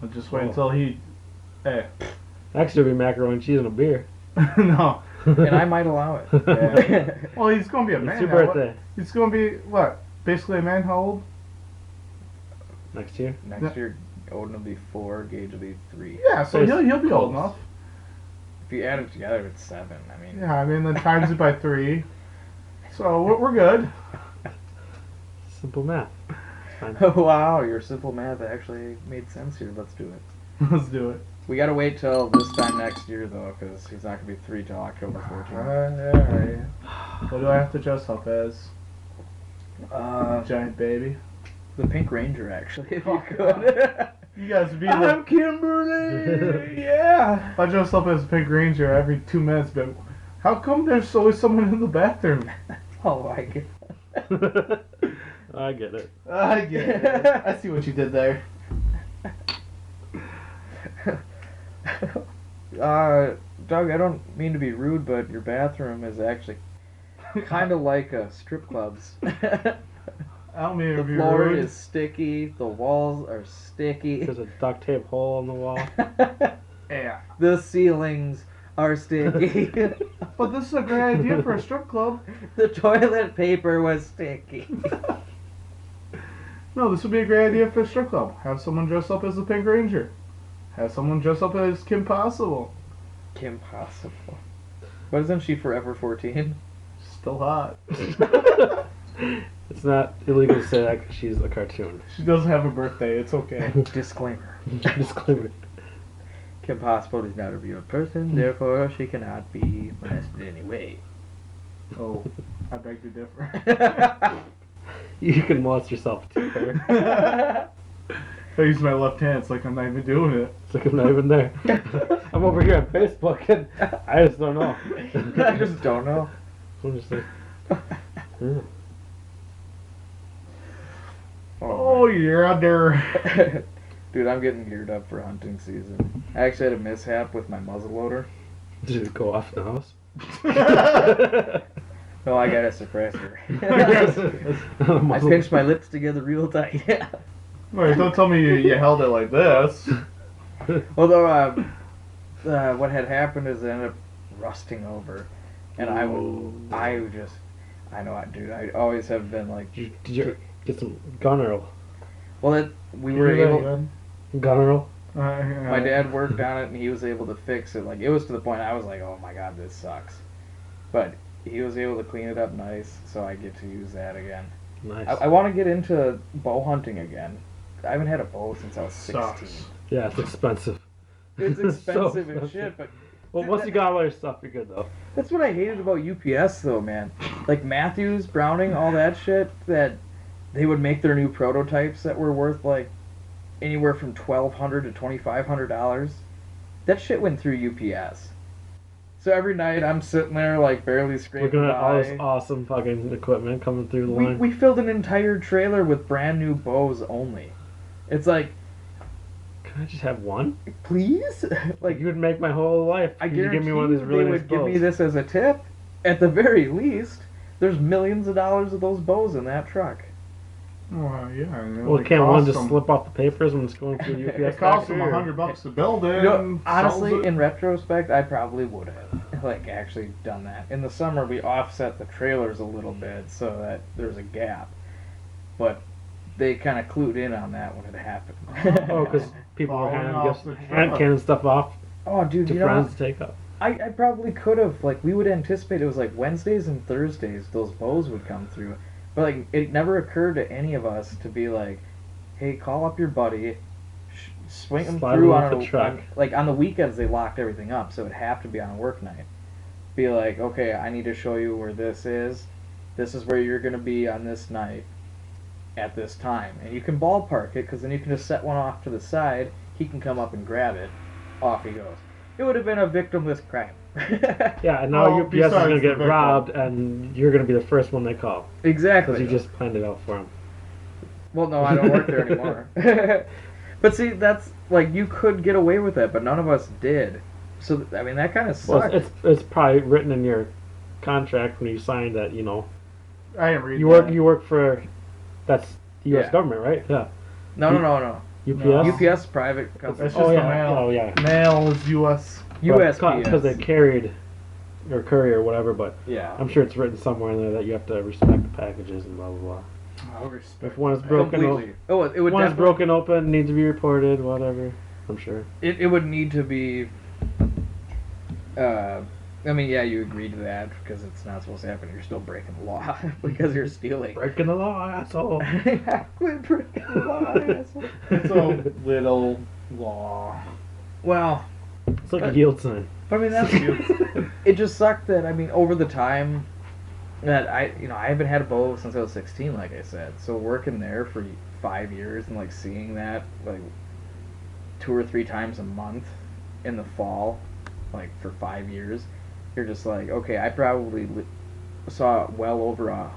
I'll just wait until he. Hey. Actually, it'll be macaroni and cheese and a beer. No. And I might allow it. Yeah. Well, he's gonna be a It's man. your now. What- birthday. He's gonna be what? Basically a man. How old? Next year. Next year, Odin will be 4, Gage will be 3. Yeah, so he'll be old Close. enough. If you add it together, it's 7. I mean, Yeah, I mean then times it by 3. So we're good. Simple math. It's fine. wow, your simple math actually made sense here. Let's do it. Let's do it. We gotta wait till this time next year, though, because he's not gonna be 3 till October 14th. Alright. What do I have to dress up as? Uh, Giant baby. the Pink Ranger, actually, if you Oh, could. You guys would be I'm the. Kimberly! Yeah! If I dress up as a Pink Ranger every 2 minutes, but how come there's always someone in the bathroom? Oh my god. I get it. I get it. I see what you did there. Doug, I don't mean to be rude, but your bathroom is actually kind of like a strip club's. I don't mean to The be floor rude. is sticky, the walls are sticky, There's a duct tape hole in the wall. Yeah. the ceilings are sticky, But this is a great idea for a strip club. the toilet paper was sticky. No, this would be a great idea for a strip club. Have someone dress up as the Pink Ranger. Have someone dress up as Kim Possible. Kim Possible. But isn't she forever 14? Still hot. It's not illegal to say that because she's a cartoon. She doesn't have a birthday. It's okay. Disclaimer. Disclaimer. Kim Possible is not a real person, therefore she cannot be molested in any way. Oh, I beg to differ. You can molest yourself too. Eric. I use my left hand. It's like I'm not even doing it. It's like I'm not even there. I'm over here on Facebook and I just don't know. I just don't know. I'm just like, yeah. Oh, you're out there. Dude, I'm getting geared up for hunting season. I actually had a mishap with my muzzleloader. Did it go off in the house? No, I got a suppressor. I pinched my lips together real tight. Wait, don't tell me you held it like this. Although, what had happened is it ended up rusting over. And I know, dude, I always have been like, Did you get some gun oil? well, we were able, Gun oil? my dad worked on it and he was able to fix it. Like, it was to the point I was like, oh my god, this sucks. But he was able to clean it up nice, so I get to use that again. Nice. I want to get into bow hunting again. I haven't had a bow since I was 16. Sucks. Yeah, it's expensive. It's So expensive as expensive. shit, but Well, once you got all your stuff, you're good though. that's what I hated about UPS though, man. Like Matthews, Browning, all that shit, that they would make their new prototypes that were worth like anywhere from $1,200 to $2,500. That shit went through UPS. So every night I'm sitting there like barely scraping Looking at all by. this awesome fucking equipment coming through the We, line. we filled an entire trailer with brand new bows only. It's like, Can I just have one? please? Like you would make my whole life. I Could you guarantee give me one of these really they nice would give me bows? this as a tip. At the very least, there's millions of dollars of those bows in that truck. Well, yeah. I mean, Well, it can't one costs just them- slip off the papers when it's going through UPS? It costs them factory, or- $100 to build it. You know, and honestly, sells it. in retrospect, I probably would have like actually done that. In the summer, we offset the trailers a little bit so that there's a gap, but they kind of clued in on that when it happened. Oh, because people were Falling handing off gifts, the hand truck. canning stuff off Oh, dude, to you know, friends to take up. I probably could have. Like, we would anticipate it was like Wednesdays and Thursdays those bows would come through. But, like, it never occurred to any of us to be like, hey, call up your buddy, swing them Slide through them on off the truck. like, on the weekends they locked everything up, so it'd have to be on a work night. Be like, okay, I need to show you where this is. This is where you're going to be on this night at this time. And you can ballpark it, because then you can just set one off to the side. He can come up and grab it. Off he goes. It would have been a victimless crime. Yeah, and now Well, UPS is going besides to the get victim. robbed, and you're going to be the first one they call Exactly. because you just planned it out for them. Well, no, I don't work there anymore. But see, that's like you could get away with it, but none of us did. So I mean, that kind of Well, sucks. it's probably written in your contract when you signed that, you know, I didn't read you that. work for that's the U.S. Yeah. government, right? Yeah. No. UPS. No. UPS private company. That's just Oh the yeah. mail. Oh yeah. Mail is U.S. USPS. Because they carried or courier or whatever, but Yeah. I'm sure it's written somewhere in there that you have to respect the packages and blah blah blah. I'll respect If one is that. broken, Completely. Oh, it would one is definitely. broken open, needs to be reported, whatever. I'm sure. It would need to be. I mean, yeah, you agreed to that because it's not supposed to happen. You're still breaking the law because you're stealing. Breaking the law, asshole. Quit breaking the law, asshole. It's a little law. Well, It's like a yield sign. but I mean that's it. Just sucked that over the time that I haven't had a bow since I was 16, like I said. So working there for 5 years and like seeing that like 2 or 3 times a month in the fall, like for 5 years, you're just like, okay, I probably saw well over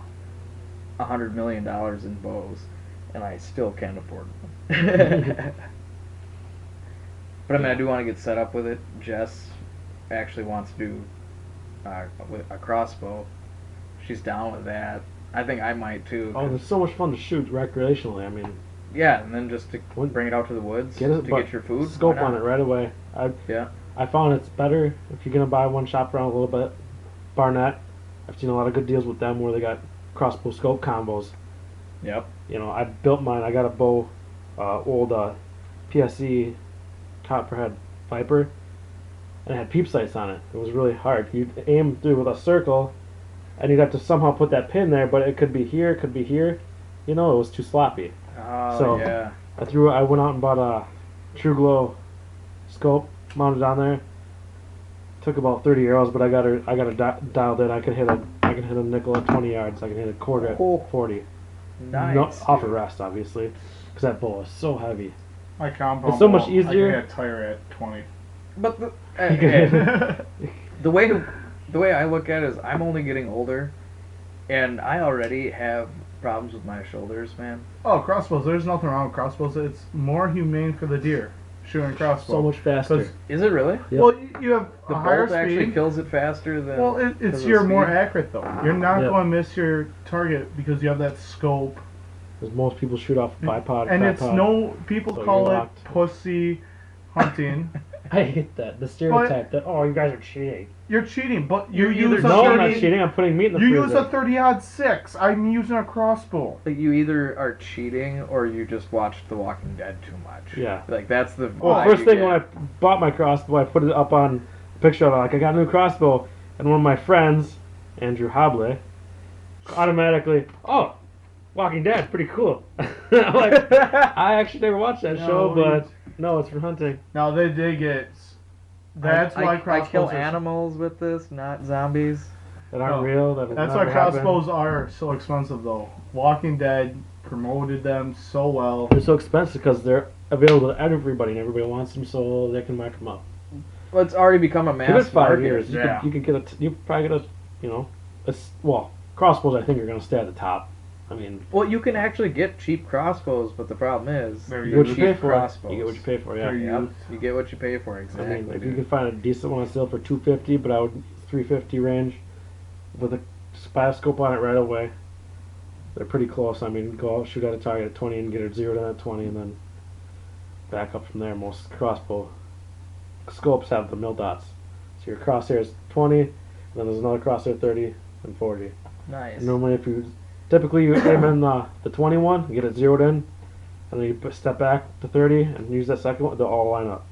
$100 million in bows, and I still can't afford them. But I mean, I do want to get set up with it. Jess actually wants to do with a crossbow. She's down with that. I think I might too. Oh, it's so much fun to shoot recreationally. I mean, Yeah, and then just to Wouldn't- bring it out to the woods get it, to but get your food. scope why on not? it right away. Yeah. I found it's better if you're gonna buy one, shop around a little bit. Barnett, I've seen a lot of good deals with them where they got crossbow scope combos. Yep. You know, I built mine. I got a bow, old PSE Copperhead Viper, and it had peep sights on it. It was really hard. You'd aim through with a circle, and you'd have to somehow put that pin there, but it could be here, it could be here. You know, it was too sloppy. Oh So- yeah. I went out and bought a True Glow scope, mounted on there. Took about 30 arrows, but I got it dialed in. I can hit a nickel at 20 yards. I can hit a quarter at Oh. 40. Nice. No, off a dude. rest, obviously, because that bow is so heavy. My compound It's so much bow, easier. I can hit a tire at 20. But the, You can- the way I look at it is I'm only getting older, and I already have problems with my shoulders, man. Oh, crossbows. There's nothing wrong with crossbows. It's more humane for the deer shooting a crossbow. So much faster. 'Cause- Is it really? Yep. Well, you have The a higher bolt actually speed. kills it faster than. Well, because it's of you're more speed? accurate though. You're not Yep. going to miss your target because you have that scope. Because most people shoot off bipod. And tripod. it's no people So call you're it locked. pussy hunting. I hate that. The stereotype that, oh, you guys are cheating. You're cheating, but you You're use either a No, I'm 30 not cheating. I'm putting meat in the You freezer. use a 30-06. I'm using a crossbow. Like you either are cheating or you just watched The Walking Dead too much. Yeah. Like that's the. Well, vibe first you thing get. when I bought my crossbow, I put it up on a picture of it. Like, I got a new crossbow. And one of my friends, Andrew Hobley, automatically, oh, Walking Dead, pretty cool. I'm like, I actually never watched that No, show, but no, it's for hunting. Now they did get. That's I why I crossbows. kill are- animals with this, not zombies. That aren't No. real. That That's why crossbows are so expensive, though. Walking Dead promoted them so well. They're so expensive because they're available to everybody, and everybody wants them, so they can mark them up. Well, it's already become a Give mass it 5 market. years. Yeah. You could get a. You probably get a. You know, well, crossbows. I think are going to stay at the top. I mean, Well, you can actually get cheap crossbows, but the problem is They're you get what you cheap pay for. crossbows. You get what you pay for. Yeah. They're Yep, you get what you pay for. I Exactly. mean, if you dude. can find a decent one on sale for $250, but I would 350 range with a spy scope on it right away. They're pretty close. I mean, go out, shoot at a target at 20 and get it zeroed in at 20, and then back up from there. Most crossbow scopes have the mil dots, so your crosshair is 20, and then there's another crosshair 30 and 40. Nice. And normally, if you typically you aim in the 21, you get it zeroed in, and then you step back to 30 and use that second one. They'll all line up.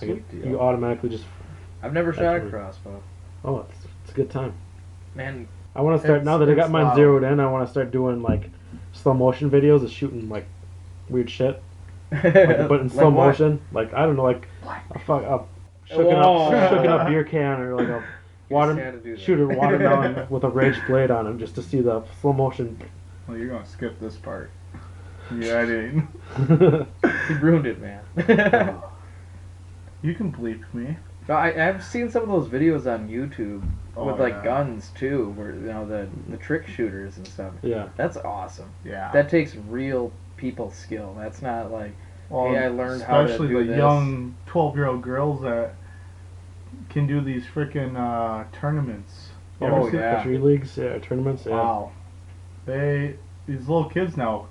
Like Sweet deal. you automatically just I've never shot a Actually. crossbow. oh, it's a good time. Man, I want to start now that I got It's mine loud. zeroed in. I want to start doing like slow motion videos of shooting like weird shit, like, but in slow Like what? motion. Like I don't know, like a shooking Whoa. up beer can or like a just had to do that. shooter watermelon with a rage blade on him just to see the slow motion. Well, you're gonna skip this part. Yeah, I did. You ruined it, man. You can bleep me. No, I've seen some of those videos on YouTube with like yeah. guns too, where the trick shooters and stuff. Yeah. That's awesome. Yeah. That takes real people skill. That's not like, Well, hey, I learned how to especially do the this. young 12-year-old girls that can do these freaking tournaments. You ever Oh see- yeah. Country leagues, tournaments, Wow. These little kids now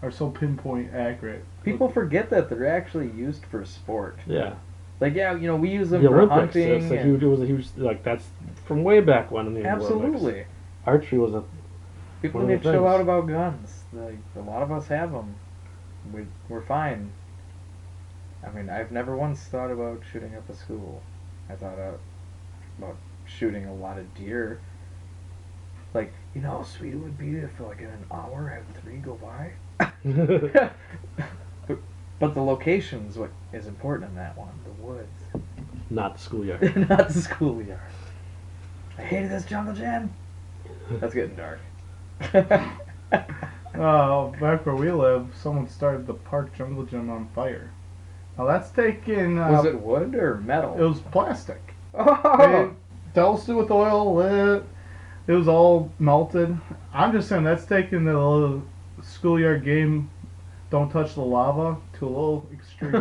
are so pinpoint accurate. People forget that they're actually used for sport. Yeah. Like, yeah, we use them The for Olympics, hunting. it's a and- huge, it was a huge, like, that's from way back when in the Olympics. Absolutely. Archery was a, People one of need the to chill things. out about guns. Like, a lot of us have them. We're fine. I mean, I've never once thought about shooting up a school. I thought about shooting a lot of deer. Like, how sweet it would be if, like, in an hour, have 3 go by. But the location's what is important in that one. The woods. not the schoolyard. Not the schoolyard. I hated this jungle gym. That's getting dark. Back where we live, someone started the park jungle gym on fire. Now that's taken. Was it wood or metal? It was plastic. They Oh! doused it with oil, lit. It was all melted. I'm just saying that's taking the little schoolyard game, don't touch the lava, to a little extreme.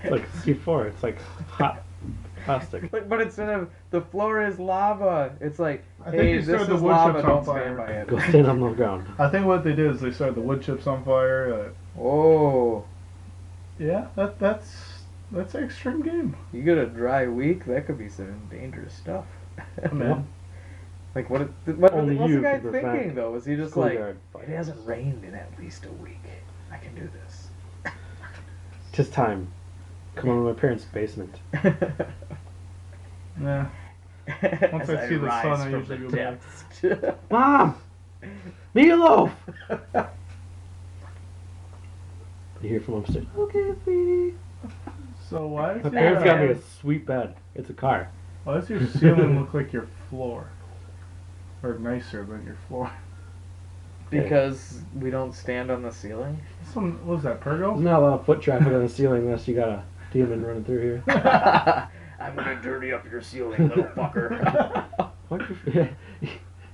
It's like C4. It's like hot plastic. But instead of the floor is lava, it's like, I think hey, they this started the is wood lava, chips on don't fire. stand by it. Go stand on the ground. I think what they did is they started the wood chips on fire. Oh, Yeah, that's an extreme game. you get a dry week, that could be some dangerous stuff. Man. Like, what's Only the you guy can prevent thinking, though? Is he just schoolyard like, it hasn't rained in at least a week. I can do this. Tis time. Come on to my parents' basement. Yeah. Once As I see the rise sun, I from usually the go back. depths. Mom! Meatloaf! You hear from upstairs. Okay, sweetie. So why My does parents got me your, a sweet bed. It's a car. why does your ceiling look like your floor? Or nicer than your floor? Because we don't stand on the ceiling. What was that, There's Pergo? not a lot of foot traffic on the ceiling unless you got a demon running through here. I'm gonna dirty up your ceiling, little fucker. What you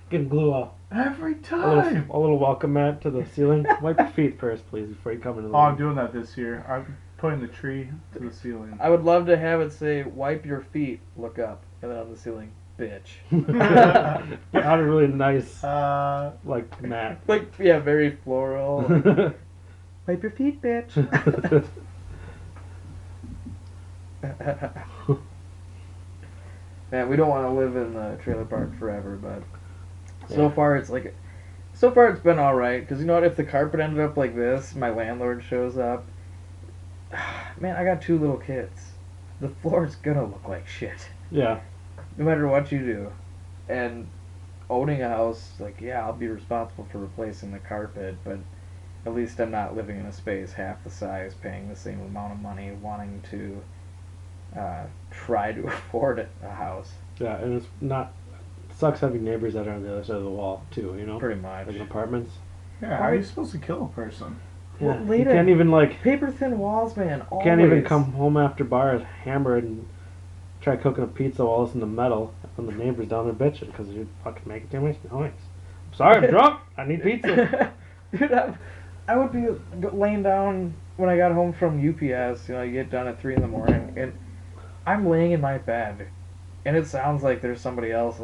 can glue Every a time! little welcome mat to the ceiling. Wipe your feet first, please, before you come into the Oh, I'm room. doing that this year. I'm putting the tree to the ceiling. I would love to have it say, wipe your feet, look up, and then on the ceiling, bitch. Get out a really nice, Uh, like, mat. Like, yeah, very floral. Like, wipe your feet, bitch. Man, we don't want to live in the trailer park forever, but so Yeah. far it's like, so far it's been all right. Because you know what? If the carpet ended up like this, my landlord shows up. Man, I got 2 little kids. The floor's gonna look like shit, Yeah. no matter what you do. And owning a house, like, yeah, I'll be responsible for replacing the carpet, but at least I'm not living in a space half the size, paying the same amount of money, wanting to try to afford a house. Yeah, and it's not. It sucks having neighbors that are on the other side of the wall, too, you know? Pretty much. Like in apartments. yeah, how are you supposed to kill a person? Well, Yeah. You later- can't even, like, Paper thin walls, man. Always. can't even come home after bars hammered and try cooking a pizza while it's in the metal when the neighbor's down there bitching because you're fucking making too much noise. I'm sorry, I'm drunk. I need pizza. Dude, I would be laying down when I got home from UPS. You get done at 3 in the morning, and I'm laying in my bed, and it sounds like there's somebody else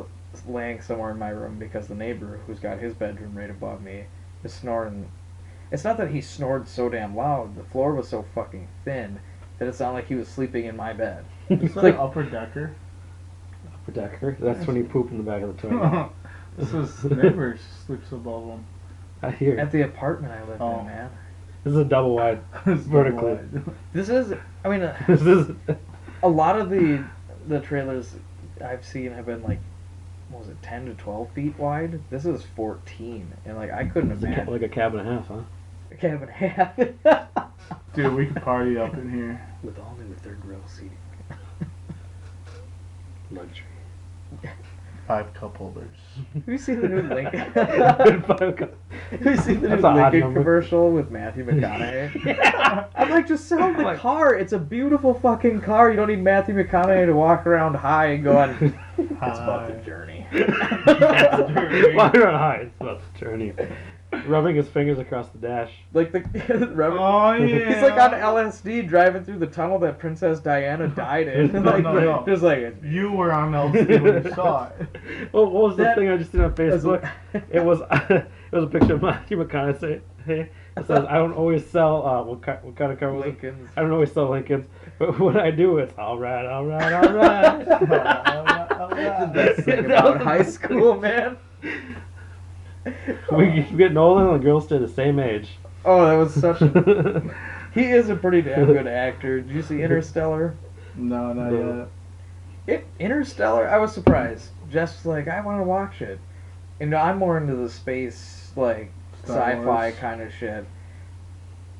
laying somewhere in my room because the neighbor, who's got his bedroom right above me, is snoring. It's not that he snored so damn loud. The floor was so fucking thin that it sounded like he was sleeping in my bed. Is that like- an upper decker? Upper decker. That's when you poop in the back of the toilet. This is neighbor sleeps above them. I hear. At the apartment I lived Oh. in, man. This is a double wide. It's Vertically. wide. This is, I mean, This is. a lot of the trailers I've seen have been like, what was it, 10 to 12 feet wide? This is 14, and like I couldn't It's imagine like a cab and a half, huh? a cabin half Dude, we could party up in here. with all new 3rd row seating. Luxury. 5 cup holders. Have you seen the new Lincoln? Have you seen the new That's an odd Lincoln number. commercial with Matthew McConaughey? I'm like, just sell the car. It's a beautiful fucking car. You don't need Matthew McConaughey to walk around high and go on. It's about the journey. Why not high? It's about the journey. Rubbing his fingers across the dash. Like the Oh yeah. he's like on LSD driving through the tunnel that Princess Diana died in. No, Like, no. just like You were on LSD when you saw it. Oh, what was the That- thing I just did on Facebook? It was a picture of Matthew McConaughey. It says, "I don't always sell what kind of car was it? Lincolns. I don't always sell Lincolns, but when I do, it's all right, all right, all right." The best thing That was about the high best school, man. We keep getting older, and the girls stay the same age. Oh, that was such a... He is a pretty damn good actor. Did you see Interstellar? No, not No. yet. Interstellar, I was surprised. Jeff's like, I want to watch it. And I'm more into the space, like, Star sci-fi Wars. kind of shit.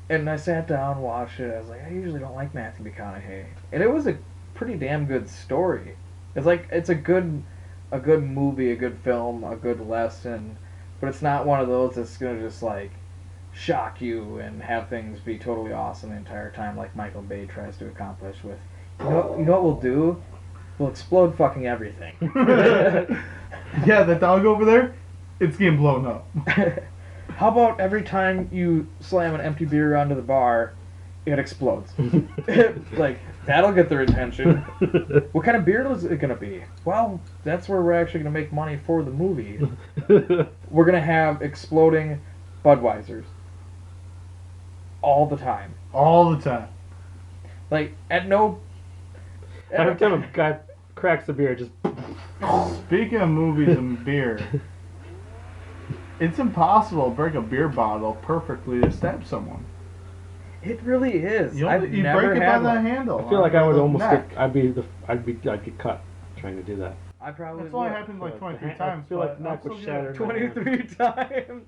And I sat down, watched it. I was like, I usually don't like Matthew McConaughey. And it was a pretty damn good story. It's like, it's a good movie, a good film, a good lesson. But it's not one of those that's going to just, like, shock you and have things be totally awesome the entire time like Michael Bay tries to accomplish with, you know what we'll do? We'll explode fucking everything. Yeah, that dog over there, it's getting blown up. How about every time you slam an empty beer onto the bar, it explodes? Like, that'll get their attention. What kind of beer is it going to be? Well, that's where we're actually going to make money for the movie. We're going to have exploding Budweisers. All the time. All the time. Like, at no... Every time a guy cracks a beer, just Speaking of movies and beer, it's impossible to break a beer bottle perfectly to stab someone. It really is. You I've you never break it by had the one. handle. I feel like I would the almost neck. get. I'd get cut trying to do that. I probably That's only would. happened like I 23 feel times. like but the neck I'm would still shatter. good. 23 times.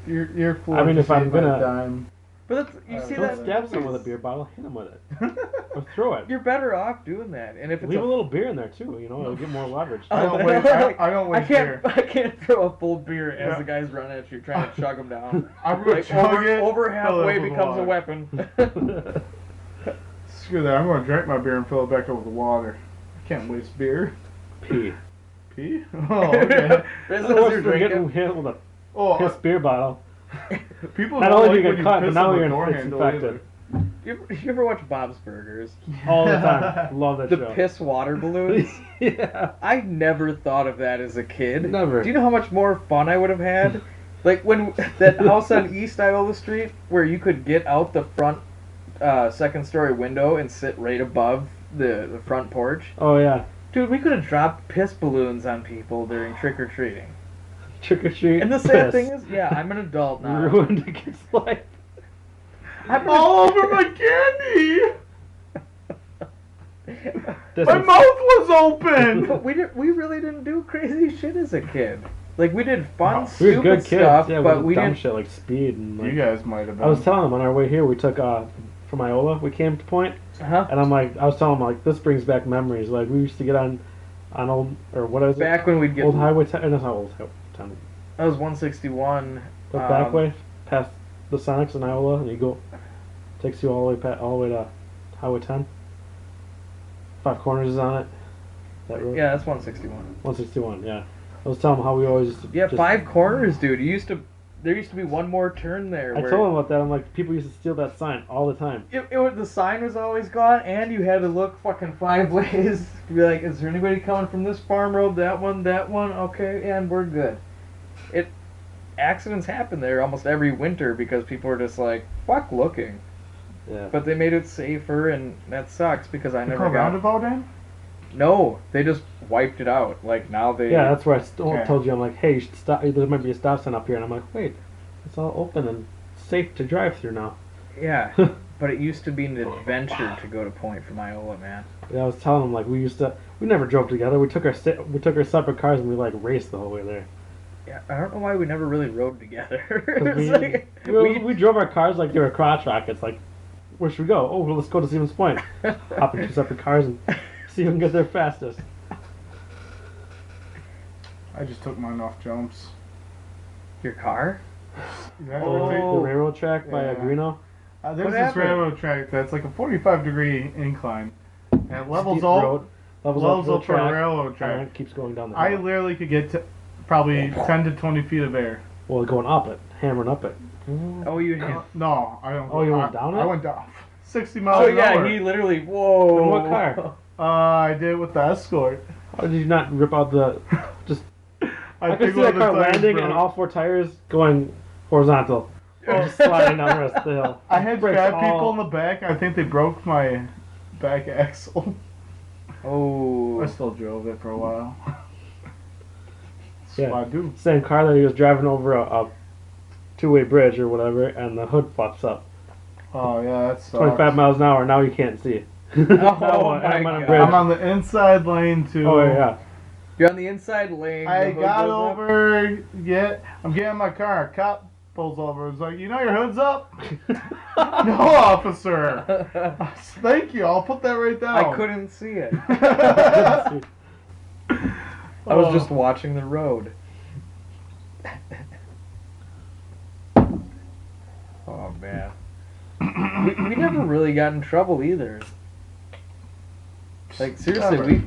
You're full. I mean, if I'm gonna- dime. But that's, you see Don't that? stab someone with a beer bottle. Hit him with it, or throw it. You're better off doing that. And if it's Leave a little beer in there too. You know, it'll get more leverage. I don't waste- I don't waste beer. I can't throw a full beer as Yeah. the guy's running at you trying to chug them down. I'm gonna Like, chug it. over fill it halfway up with becomes a water. weapon. Screw that. I'm gonna drink my beer and fill it back up with water. I can't waste beer. Pee. Pee? Oh, okay. This is Otherwise, your you're getting drinking. hit with a Oh, piss beer bottle. people Not don't only like do you when get caught, but piss now on the you're door it's handle infected You ever watch Bob's Burgers? all the time. Love that The show. piss water balloons? Yeah. I never thought of that as a kid. Never. Do you know how much more fun I would have had? Like when that house on East Iowa Street where you could get out the front second story window and sit right above the front porch. Oh yeah. Dude, we could have dropped piss balloons on people during trick or treating. Trick or treat. And the sad piss. thing is, yeah, I'm an adult now. Ruined a kid's life. I'm all over my candy. This My is- mouth was open. But we really didn't do crazy shit as a kid. Like we did fun, No, we were stupid good kids. stuff, Yeah, but we we did dumb didn't. shit like speed and like. You guys might have been. I was telling them on our way here, we took from Iola, we came to Point, Huh? and I was telling them like this brings back memories. Like we used to get on old or what is it? Back when we'd get Old Highway 10. That's not Old Highway 10. that was 161. The back way past the Sonics in Iola, and you go takes you all the way to Highway 10. 5 Corners is on it. That road. Yeah, that's 161. 161. Yeah. I was telling them how we always used to. Yeah, just- 5 corners, dude. There used to be one more turn there. I Where told them about that. I'm like, people used to steal that sign all the time. the sign was always gone, and you had to look fucking 5 ways to be like, is there anybody coming from this farm road? That one, okay, and we're good. Accidents happen there almost every winter because people are just like, fuck looking. Yeah. But they made it safer, and that sucks because I You never put a got. roundabout in? No, they just wiped it out. Like now they. Yeah, that's where I Okay. told you. I'm like, hey, you should stop. There might be a stop sign up here, and I'm like, wait, it's all open and safe to drive through now. Yeah, but it used to be an adventure to go to Point from Iola, man. Yeah, I was telling them like we never drove together. We took our separate cars and we like raced the whole way there. Yeah, I don't know why we never really rode together. 'Cause It's like, we drove our cars like they were crotch rockets. Like, where should we go? Oh, well, let's go to Stevens Point. Hop in 2 separate cars and see who can get there fastest. I just took mine off jumps. Your car? The railroad track by Yeah. Agrino. There's What this happened? railroad track that's like a 45-degree incline. And it levels Steep up, road, levels to the up for a track, railroad and track. then it keeps going down the I hill. literally could get to probably 10 to 20 feet of air. Well, going up it, hammering up it. Oh, you hit. No, I don't. Oh, you went down I it? went down 60 miles Oh, an yeah, hour. he literally. Whoa. In what car? I did it with the Escort. How did you not rip out the? Just I could think see one that of the car tires landing broke. and all 4 tires going horizontal, just sliding down the rest of the hill. I had Brakes fat all- people in the back. I think they broke my back axle. Oh. I still drove it for a while. That's Yeah. what I do. Same car that he was driving over a 2-way bridge or whatever, and the hood flops up. Oh yeah, that's 25 miles an hour. Now you can't see. Oh, I'm my on a God. bridge. I'm on the inside lane too. Oh yeah. You're on the inside lane. I the hood got goes up. over. I'm getting in my car. A cop pulls over. He's like, "You know your hood's up." No, officer. Thank you. I'll put that right down. I couldn't see it. I I was just watching the road. Oh man. We never really got in trouble either. Like seriously,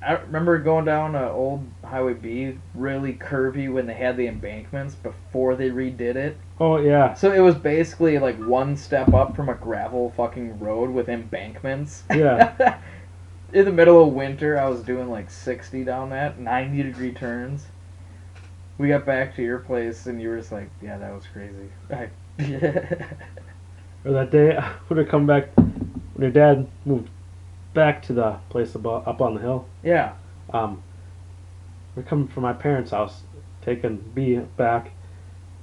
I remember going down old Highway B, really curvy when they had the embankments before they redid it. Oh yeah. So it was basically like one step up from a gravel fucking road with embankments. Yeah. In the middle of winter, I was doing like 60 down that, 90-degree turns. We got back to your place, and you were just like, yeah, that was crazy. Or that day when I come back when your dad moved back to the place up on the hill. Yeah. We're coming from my parents' house, taking B back,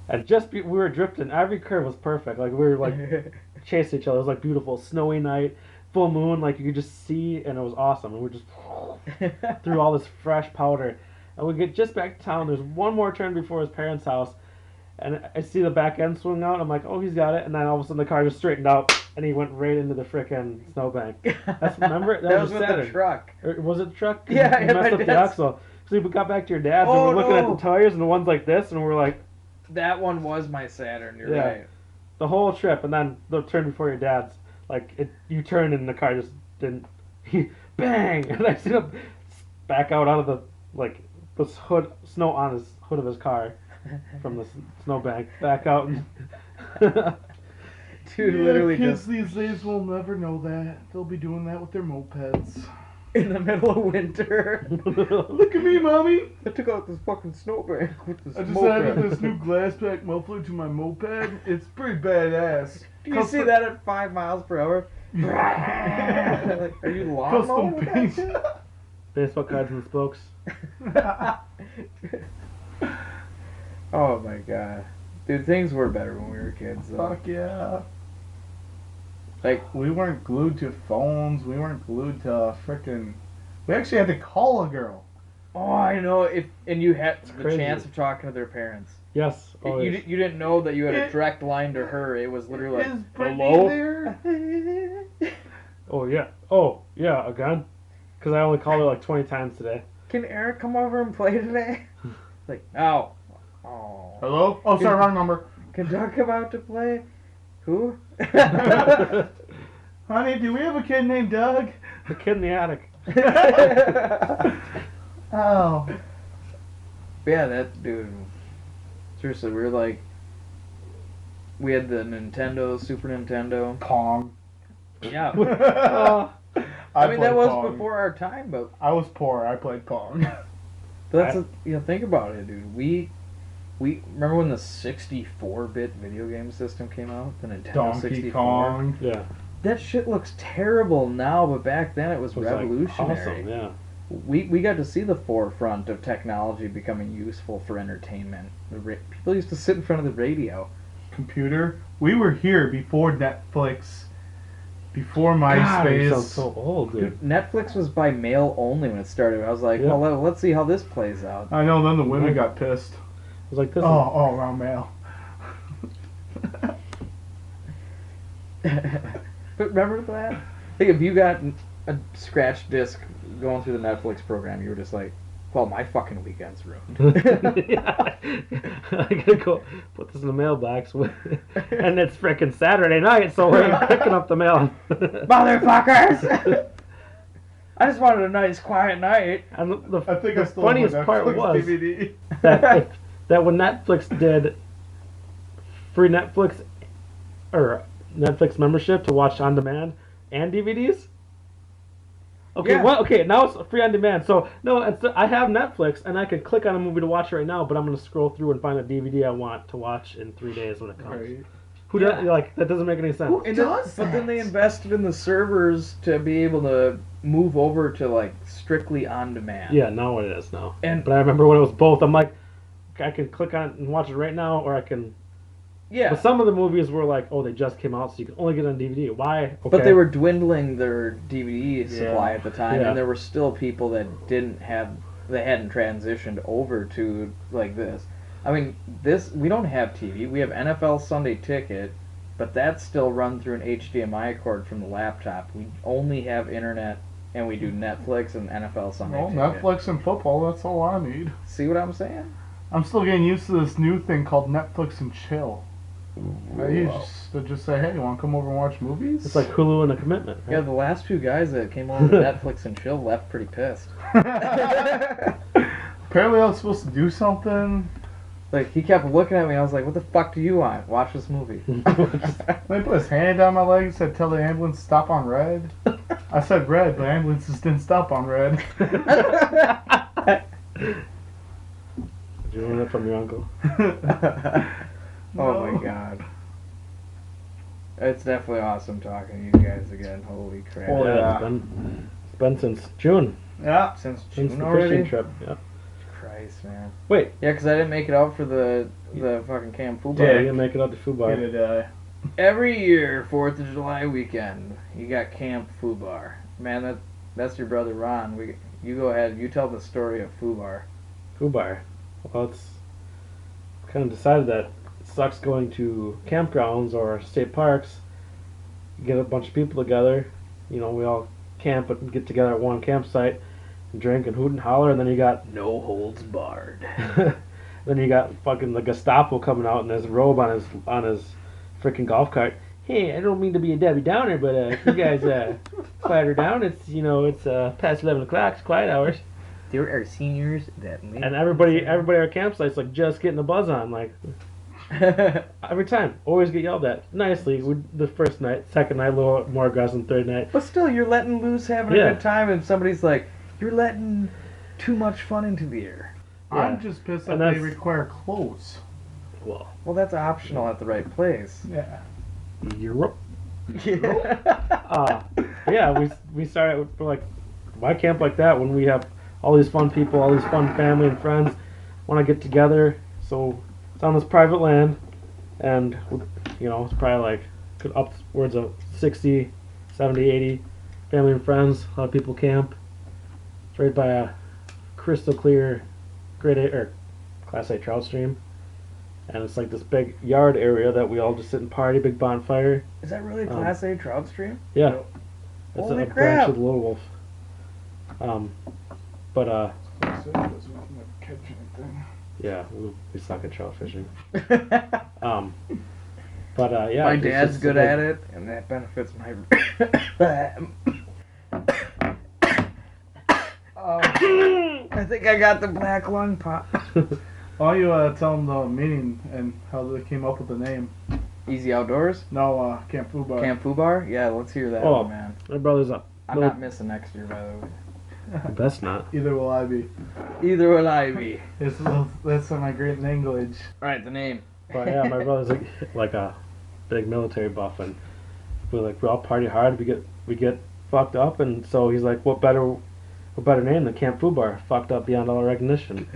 and we were drifting. Every curve was perfect. Like we were like chasing each other. It was like beautiful snowy night, full moon. Like you could just see, and it was awesome. And we're just through all this fresh powder, and we get just back to town. There's one more turn before his parents' house, and I see the back end swing out. I'm like, oh, he's got it. And then all of a sudden the car just straightened out, and he went right into the frickin' snowbank. Remember that was was with Saturn. the truck. Or was it the truck? Yeah, you yeah, messed my up the dad's- axle. So we got back to your dad's, Oh, and we're looking at no. the tires, and the one's like this, and we're like, That one was my Saturn, you're Yeah. right. the whole trip, and then the turn before your dad's, like, you turned and the car just didn't, bang! And I see him back out of the, like, this snow on his hood of his car from the snowbank, back out, and Dude, literally kids just these days will never know that. They'll be doing that with their mopeds. in the middle of winter. Look at me, mommy. I took out this fucking snowbank with this I just moped. added this new glass pack muffler to my moped. It's pretty badass. Do you see that at 5 miles per hour? Like, are you lawn Custom mowing with that paint. shit? baseball cards and spokes. Oh my god. Dude, things were better when we were kids, though. Fuck yeah. Like, We weren't glued to phones. We weren't glued to frickin'. We actually had to call a girl. oh, I know. And you had the crazy. chance of talking to their parents. Yes, You, always. you didn't know that you had a It- direct line to her. It was literally like, Is Brittany hello? there? Oh yeah, again? Because I only called her like 20 times today. Can Eric come over and play today? Like, oh. Oh. Hello? Oh, sorry, wrong number. Can Doug come out to play? Who? Honey, do we have a kid named Doug? The kid in the attic. Oh. Yeah, that dude. Seriously, we were like, we had the Nintendo, Super Nintendo. Pong. Yeah. Oh, I mean, that played was Pong. before our time, but I was poor. I played Pong. that's think about it, dude. We remember when the 64-bit video game system came out, the Nintendo Donkey 64. Kong. yeah. That shit looks terrible now, but back then it was It was, like, revolutionary. awesome, yeah. We got to see the forefront of technology becoming useful for entertainment. People used to sit in front of the radio. Computer. We were here before Netflix, before God, you MySpace. sound so old, dude. Netflix was by mail only when it started. I was like, Yeah. well, let's see how this plays out. I know. Then the women got pissed. It was like this. Oh, wrong mail. But remember that? I think if you got a scratch disc going through the Netflix program, you were just like, Well, my fucking weekend's ruined. Yeah. I gotta go put this in the mailbox, and it's freaking Saturday night, so we're picking up the mail. Motherfuckers! I just wanted a nice, quiet night. And I think the I stole my funniest part Netflix was DVD. that when Netflix did free Netflix or Netflix membership to watch on demand and DVDs. Okay, Yeah. well, okay, now it's free on demand. So no, I have Netflix and I can click on a movie to watch it right now, but I'm gonna scroll through and find a DVD I want to watch in 3 days when it comes. Right. Who Yeah. does like that? Doesn't make any sense. And but then they invested in the servers to be able to move over to like strictly on demand. Yeah, now it is now. And- But I remember when it was both. I'm like, I can click on it and watch it right now, or I can. Yeah. But some of the movies were like, oh, they just came out, so you can only get it on DVD. Why? Okay. But they were dwindling their DVD supply Yeah. at the time, Yeah. and there were still people that hadn't transitioned over to like this. I mean, we don't have TV. We have NFL Sunday Ticket, but that's still run through an HDMI cord from the laptop. We only have internet, and we do Netflix and NFL Sunday Well, Ticket. Netflix and football, that's all I need. See what I'm saying? I'm still getting used to this new thing called Netflix and Chill. You just say, hey, you want to come over and watch movies? It's like Hulu and a commitment. Right? Yeah, the last few guys that came over to Netflix and chill left pretty pissed. Apparently I was supposed to do something. Like, he kept looking at me, I was like, what the fuck do you want? Watch this movie. Then he put his hand down my leg and said, tell the ambulance to stop on red. I said red, but ambulances didn't stop on red. Did you learn that from your uncle? Oh my god. It's definitely awesome talking to you guys again. Holy crap. Oh, yeah. It's been since June. Yeah. Since Since June the already? fishing trip. Yeah. Christ, man. Wait. Yeah, because I didn't make it out for the fucking Camp Food Yeah, Bar. you didn't make it out to food bar. Did I? Every year, 4th of July weekend, you got Camp Food Bar. Man, that's your brother Ron. You go ahead. You tell the story of Food Bar. Food bar. Well, it's kind of decided that it sucks going to campgrounds or state parks. You get a bunch of people together. You know, we all camp and get together at one campsite and drink and hoot and holler, and then you got No holds barred. then you got fucking the Gestapo coming out in his robe on his freaking golf cart. Hey, I don't mean to be a Debbie Downer, but if you guys quiet her down, it's past 11 o'clock, it's quiet hours. There are seniors that make And everybody at our campsite's like just getting the buzz on, like every time. Always get yelled at nicely. The first night, second night, a little more aggressive, third night. But still, you're letting loose, having Yeah. a good time, and somebody's like, you're letting too much fun into the air. Yeah. I'm just pissed that And they that's- require clothes. Well, Well, that's optional at the right place. Yeah. Europe. Yeah. Yeah, we started we're like, why camp like that when we have all these fun people, all these fun family and friends want to get together? So it's on this private land, and it's probably like upwards of 60, 70, 80 family and friends. A lot of people camp. It's right by a crystal clear grade A or Class A trout stream, and it's like this big yard area that we all just sit and party, big bonfire. Is that really Class A trout stream? Yeah. It's Holy a branch crap. of the Little Wolf. But yeah, we suck at trout fishing. Yeah. My it's dad's just good like- at it, and that benefits my. I think I got the black lung pop. Why don't you tell them the meaning and how they came up with the name? Easy Outdoors? No, Camp Food Bar. Camp Foo Bar? Yeah, let's hear that Oh. one, man. My brother's up. I'm Well- not missing next year, by the way. Best not. Either will I be. Either will I be. That's my great language. Alright, the name. But yeah, my brother's like a big military buff, and we all party hard. We get fucked up, and so he's like, what better name than Camp Food Bar? Fucked up beyond all recognition.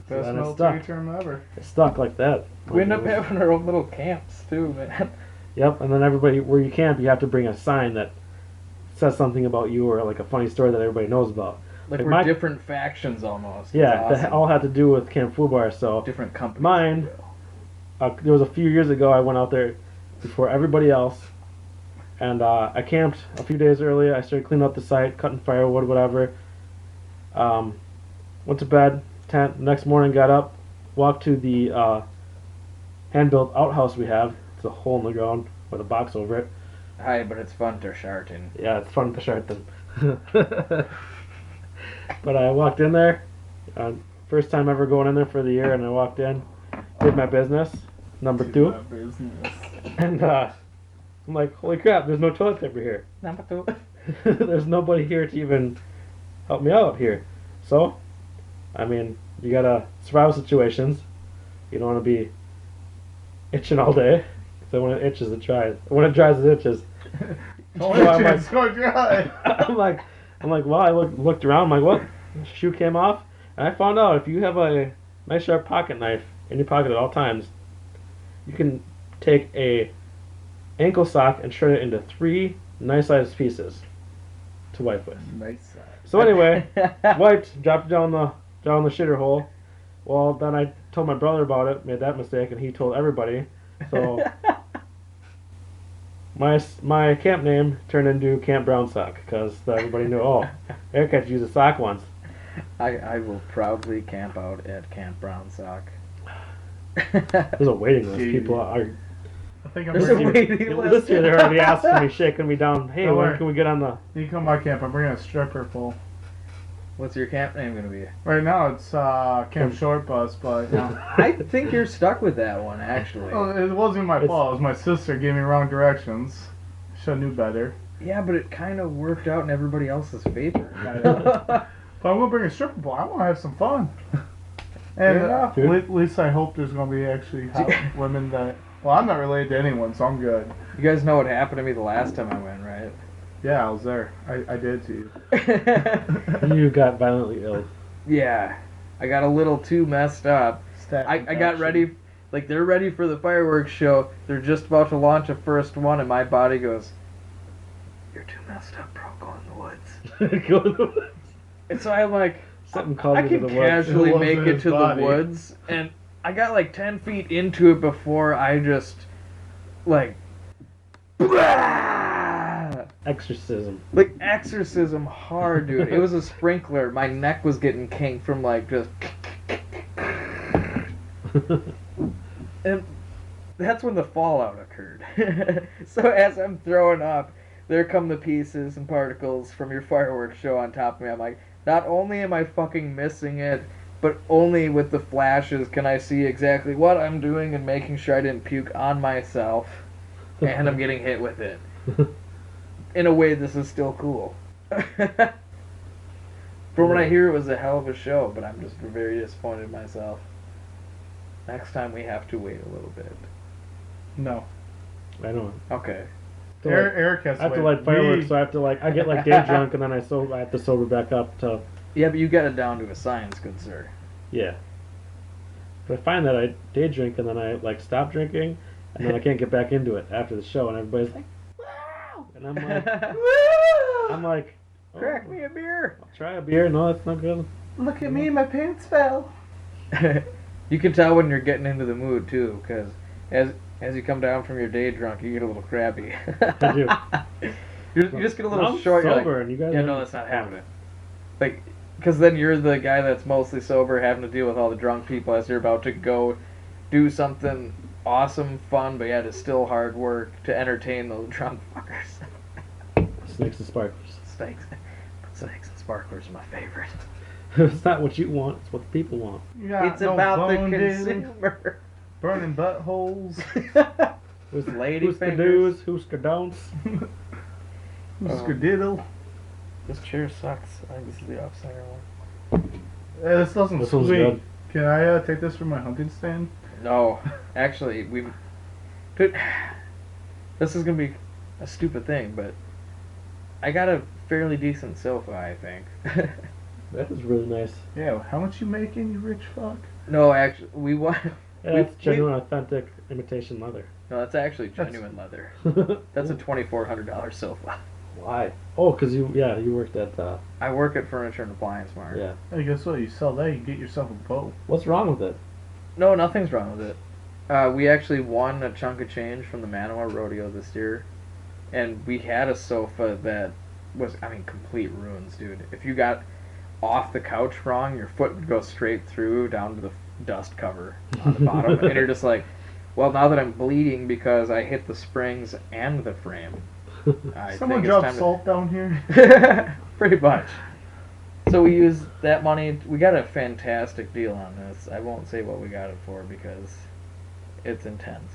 Best then it's military stuck. term ever. It's stuck like that. We end up having our own little camps, too, man. Yep, and then everybody, where you camp, you have to bring a sign that says something about you or like a funny story that everybody knows about. Like, Like we're my- different factions almost. It's Yeah, awesome. that all had to do with Camp Food Bar. So Different companies. Mine- there was a few years ago I went out there before everybody else, and I camped a few days earlier. I started cleaning up the site, cutting firewood, whatever. Went to bed. Next morning, got up, walked to the hand-built outhouse we have. It's a hole in the ground with a box over it. Hi, but it's fun to sharten. Yeah, it's fun to start them. But I walked in there, first time ever going in there for the year, and I walked in, did my business, number Do two, my business. and I'm like, holy crap, there's no toilet paper here. Number 2. There's nobody here to even help me out here. So, I mean, you gotta survive situations. You don't want to be itching all day. So when it itches, it dries. When it dries, it itches. Don't So I'm itch, like- it's so dry. I'm like, well, I looked around. I'm like, what? The shoe came off, and I found out if you have a nice sharp pocket knife in your pocket at all times, you can take a ankle sock and shred it into 3 nice sized pieces to wipe with. Nice. So anyway, wiped, dropped it down the shitter hole. Well, then I told my brother about it, made that mistake, and he told everybody. So my camp name turned into Camp Brown Sock because everybody knew. Oh, Eric had to use a sock once. I will proudly camp out at Camp Brown Sock. There's a waiting list. Gee. People are. I think I'm There's a bringing you. waiting list. This year they're already asking me, shaking me down. Hey, Don't when worry. can we get on the? You come by camp. I'm bringing a stripper full. What's your camp name gonna be? Right now it's Camp Short Bus, but you know, I think you're stuck with that one, actually. well, it wasn't my It's- fault. It was my sister gave me wrong directions. Should have knew better. Yeah, but it kind of worked out in everybody else's favor. But I'm gonna bring a stripper pole. I want to have some fun. And Yeah, dude. at least I hope there's gonna be actually hot women that. Well, I'm not related to anyone, so I'm good. You guys know what happened to me the last time I went, right? Yeah, I was there. I did to you. You got violently ill. Yeah, I got a little too messed up. I got ready, like they're ready for the fireworks show. They're just about to launch a first one, and my body goes, "You're too messed up, bro. Go in the woods." Go to the woods. And so I'm like, Something called I you to can the woods. casually It make wasn't it his to body. the woods, and I got like 10 feet into it before I just, like, Exorcism. like exorcism hard, dude. It was a sprinkler. My neck was getting kinked from like just. And that's when the fallout occurred. So as I'm throwing up, there come the pieces and particles from your fireworks show on top of me. I'm like, not only am I fucking missing it, but only with the flashes can I see exactly what I'm doing and making sure I didn't puke on myself. And I'm getting hit with it. In a way, this is still cool. From what I hear, it was a hell of a show, but I'm just very disappointed in myself. Next time we have to wait a little bit. No. I know. Okay. So, like, Eric has I have to wait. light fireworks, We- so I have to I get like day drunk, and then I have to sober back up to, Yeah, but you got it down to a science, good sir. yeah. But I find that I day drink, and then I like stop drinking, and then I can't get back into it after the show, and everybody's like, wow, and I'm like, oh, Crack me a beer. I'll try a beer. No, that's not good. Look at me, my pants fell. You can tell when you're getting into the mood too, because as you come down from your day drunk, you get a little crabby. I do. You just get a little I'm short. You're like, sober, and you guys yeah, are- no, that's not happening. Like, because then you're the guy that's mostly sober, having to deal with all the drunk people as you're about to go do something awesome, fun, but yet it's still hard work to entertain those drunk fuckers. Snakes and sparklers. Snakes and sparklers are my favorite. It's not what you want; it's what the people want. You got It's no about the bone, dude. consumer. Burning buttholes. Who's Lady who's the fingers. do's? Who's the don'ts? Skadiddle. This chair sucks. I think this is the off center one. This doesn't This one's squeak. good. Can I take this for my hunting stand? No, actually, dude, this is gonna be a stupid thing, but I got a fairly decent sofa, I think. That is really nice. Yeah, how much you making, you rich fuck? No, actually, we want. Yeah, it's genuine, authentic imitation leather. No, that's actually genuine leather. That's a $2,400 sofa. Why? Oh, cause you worked at I work at Furniture and Appliance Mart. yeah. Hey, guess what? You sell that, you get yourself a boat. What's wrong with it? No, nothing's wrong with it. We actually won a chunk of change from the Manawa Rodeo this year, and we had a sofa that was, I mean, complete ruins, dude. If you got off the couch wrong, your foot would go straight through down to the dust cover on the bottom, and you're just like, well, now that I'm bleeding because I hit the springs and the frame, I Someone think it's dropped time salt down here. to... Pretty much. So we used that money. We got a fantastic deal on this. I won't say what we got it for because it's intense.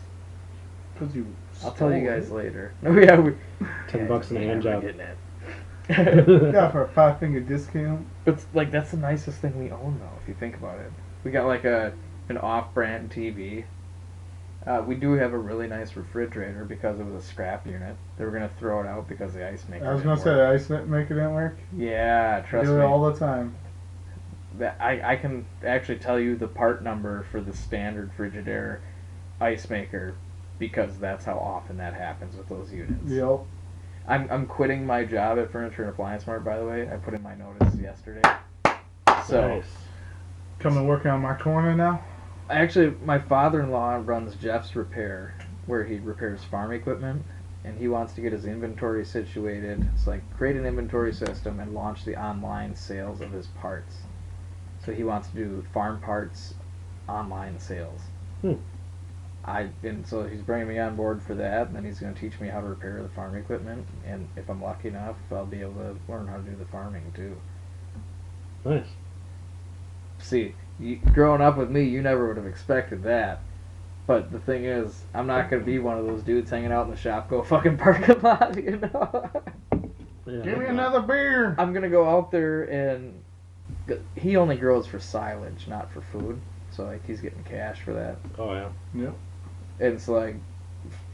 Cause you I'll tell you stole guys it. later. No, yeah, we... $10 in a hand job. Yeah, for a 5-finger discount. But like that's the nicest thing we own though, if you think about it. We got like an off-brand TV. We do have a really nice refrigerator because it was a scrap unit. They were gonna throw it out because the ice maker. I was didn't gonna say work. the ice maker didn't work. Yeah, trust Do me. it all the time. I can actually tell you the part number for the standard Frigidaire ice maker because that's how often that happens with those units. Yep. I'm quitting my job at Furniture and Appliance Mart, by the way. I put in my notice yesterday. So, Nice. Coming working on my corner now. actually, my father-in-law runs Jeff's Repair, where he repairs farm equipment, and he wants to get his inventory situated. It's like create an inventory system and launch the online sales of his parts. So he wants to do farm parts online sales. And so he's bringing me on board for that, and then he's going to teach me how to repair the farm equipment, and if I'm lucky enough, I'll be able to learn how to do the farming too. Nice. See, growing up with me, you never would have expected that. But the thing is, I'm not going to be one of those dudes hanging out in the shop, go fucking parking lot, you know? Yeah. Give me another beer. I'm going to go out there and... He only grows for silage, not for food. So, like, he's getting cash for that. Oh, yeah. Yep. And it's like,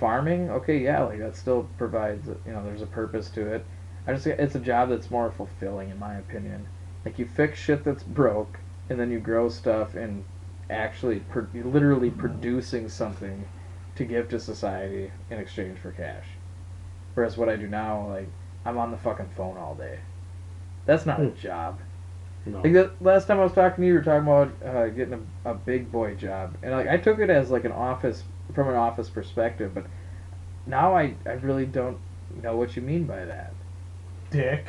farming, okay, yeah, like, that still provides, you know, there's a purpose to it. It's a job that's more fulfilling, in my opinion. Like, you fix shit that's broke, and then you grow stuff and actually literally producing something to give to society in exchange for cash. Whereas what I do now, like, I'm on the fucking phone all day. That's not a job. No. Like that last time I was talking to you, you were talking about getting a big boy job, and like I took it as like an office perspective, but now I really don't know what you mean by that. Dick.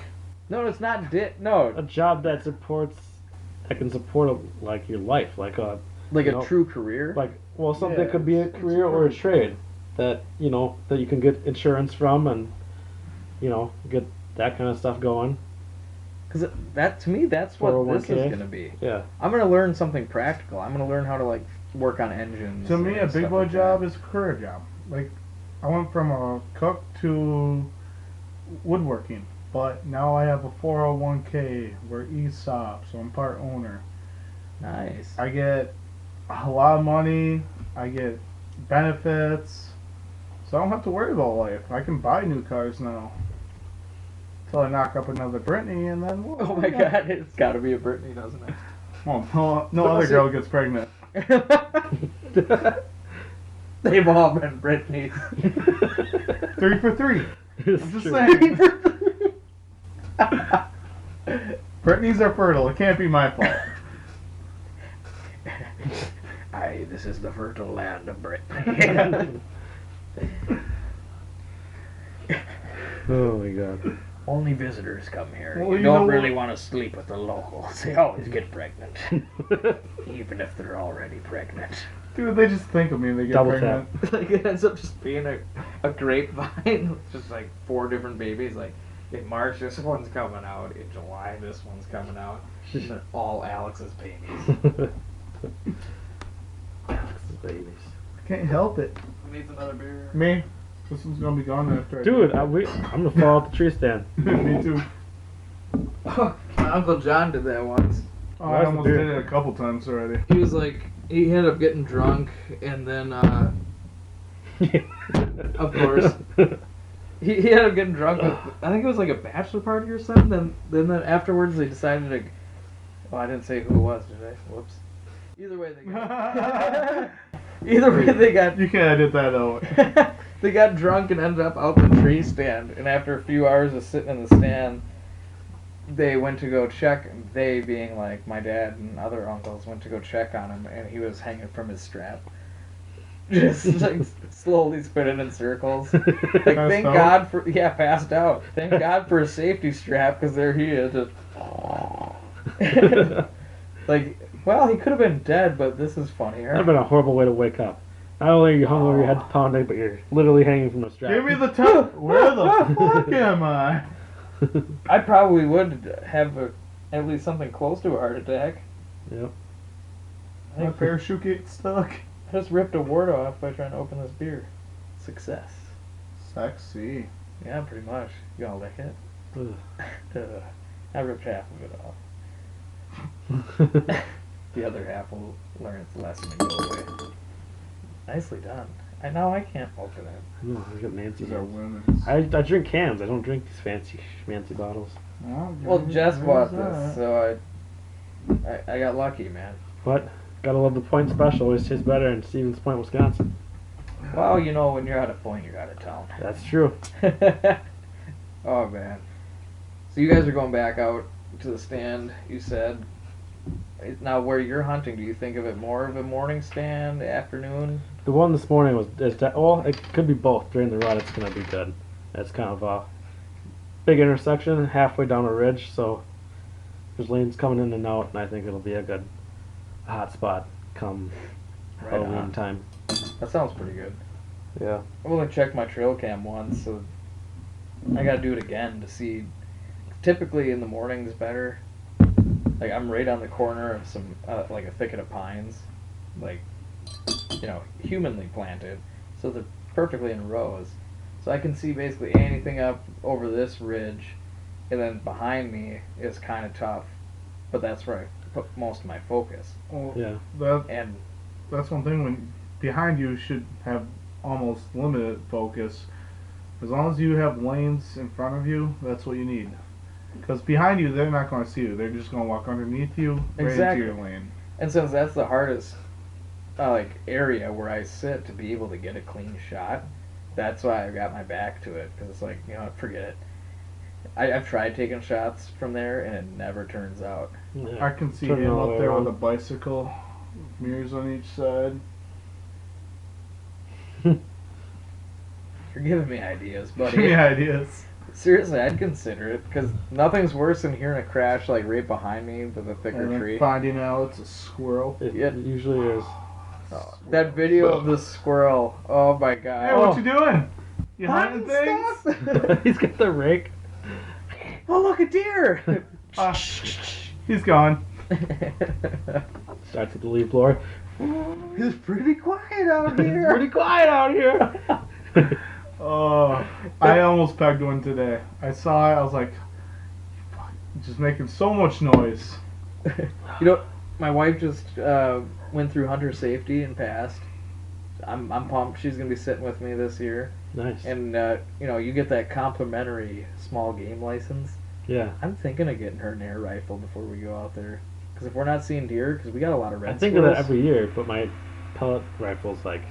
No, it's not No, A job that can support like your life, like a like you a know, true career. well, something Yeah, that could be a it's career or a trade that that you can get insurance from and get that kind of stuff going. Because that to me, that's what this is 401k. gonna be. Yeah. I'm gonna learn something practical. I'm gonna learn how to like work on engines. To me, a and big stuff boy like job that. is a career job. Like, I went from a cook to woodworking, but now I have a 401k. We're ESOP, so I'm part owner. Nice. I get a lot of money. I get benefits, so I don't have to worry about life. I can buy new cars now. Till I knock up another Brittany, and then whoa, Oh my God, it's got to be a Brittany, doesn't it? Well, no other girl gets pregnant. They've all been Britneys. 3 for 3. It's I'm just true. saying. Britneys are fertile. It can't be my fault. Aye, this is the fertile land of Brittany. Oh my god. Only visitors come here. Well, you you don't know really what? want to sleep with the locals. They always get pregnant. Even if they're already pregnant. Dude, they just think of me and they get Double pregnant. Like it ends up just being a grapevine. It's just like 4 different babies. Like in March this one's coming out. In July this one's coming out. And they're all Alex's babies. Alex's babies. I can't help it. Who needs another beer? Me? This one's gonna be gone after I Dude, I'm gonna fall off the tree stand. Me too. My Uncle John did that once. Oh, I Where's the almost beer? did it a couple times already. He was like, he ended up getting drunk, and then, of course, he ended up getting drunk with, I think it was like a bachelor party or something. Then afterwards they decided to. Oh, I didn't say who it was, did I? Whoops. Either way they got. Either way they got. You can't edit that out. They got drunk and ended up out the tree stand, and after a few hours of sitting in the stand, they went to go check. They being like my dad and other uncles went to go check on him, and he was hanging from his strap, just like slowly spinning in circles. Like thank out? God for passed out. Thank God for a safety strap because there he is. Just, Like, well, he could have been dead, but this is funnier. That'd have been a horrible way to wake up. Not only are you hungover, your head's pounding, but you're literally hanging from a strap. Give me the top. Where the fuck am I? I probably would have at least something close to a heart attack. Yep. I My think parachute gets stuck. I just ripped a wart off by trying to open this beer. Success. Sexy. Yeah, pretty much. You gonna lick it? Ugh. I ripped half of it off. The other half will learn its lesson and go away. Nicely done. Now I can't open it. No, I got Nancy's. These are women's. I drink cans. I don't drink these fancy bottles. Well, Jess bought this, so I got lucky, man. But gotta love the Point Special. Always tastes better in Stevens Point, Wisconsin. Well, you know, when you're out of Point, you're out of town. That's true. Oh, man. So you guys are going back out to the stand, you said. Now, where you're hunting, do you think of it more of a morning stand, afternoon? The one this morning well, it could be both. During the rut, it's gonna be good. It's kind of a big intersection, halfway down a ridge, so there's lanes coming in and out, and I think it'll be a good hot spot come Right Halloween on. time. That sounds pretty good. Yeah. I've only checked my trail cam once, so I gotta do it again to see. Typically in the morning's better. Like, I'm right on the corner of some, like a thicket of pines, like, you know, humanly planted, so they're perfectly in rows. So I can see basically anything up over this ridge, and then behind me is kind of tough, but that's where I put most of my focus. Well, Yeah. that, that's one thing. When behind you should have almost limited focus. As long as you have lanes in front of you, that's what you need. Because behind you, they're not going to see you. They're just going to walk underneath you, right Exactly. into your lane. And since that's the hardest area where I sit to be able to get a clean shot, that's why I've got my back to it, because it's like, you know what, forget it. I've tried taking shots from there, and it never turns out. I can see Turn it him all the up way there around. with a bicycle, mirrors on each side. You're giving me ideas, Give me buddy. ideas. Seriously, I'd consider it, because nothing's worse than hearing a crash like right behind me with a thicker And then tree. finding out it's a squirrel. It Yeah. usually is. Oh, that video of the squirrel, oh my god. Hey, what you doing? You Hunting hunting things? stuff? He's got the rake. Oh, look, a deer! He's gone. Starts with the leaf blower. It's pretty quiet out It's here. pretty quiet out here. Oh, I almost pegged one today. I saw it. I was like, fuck, just making so much noise. You know, my wife just went through hunter safety and passed. I'm pumped. She's gonna be sitting with me this year, Nice. and you know, you get that complimentary small game license. Yeah. I'm thinking of getting her an air rifle before we go out there, because if we're not seeing deer, because we got a lot of red I think of that squirrels. every year, but my pellet rifle's like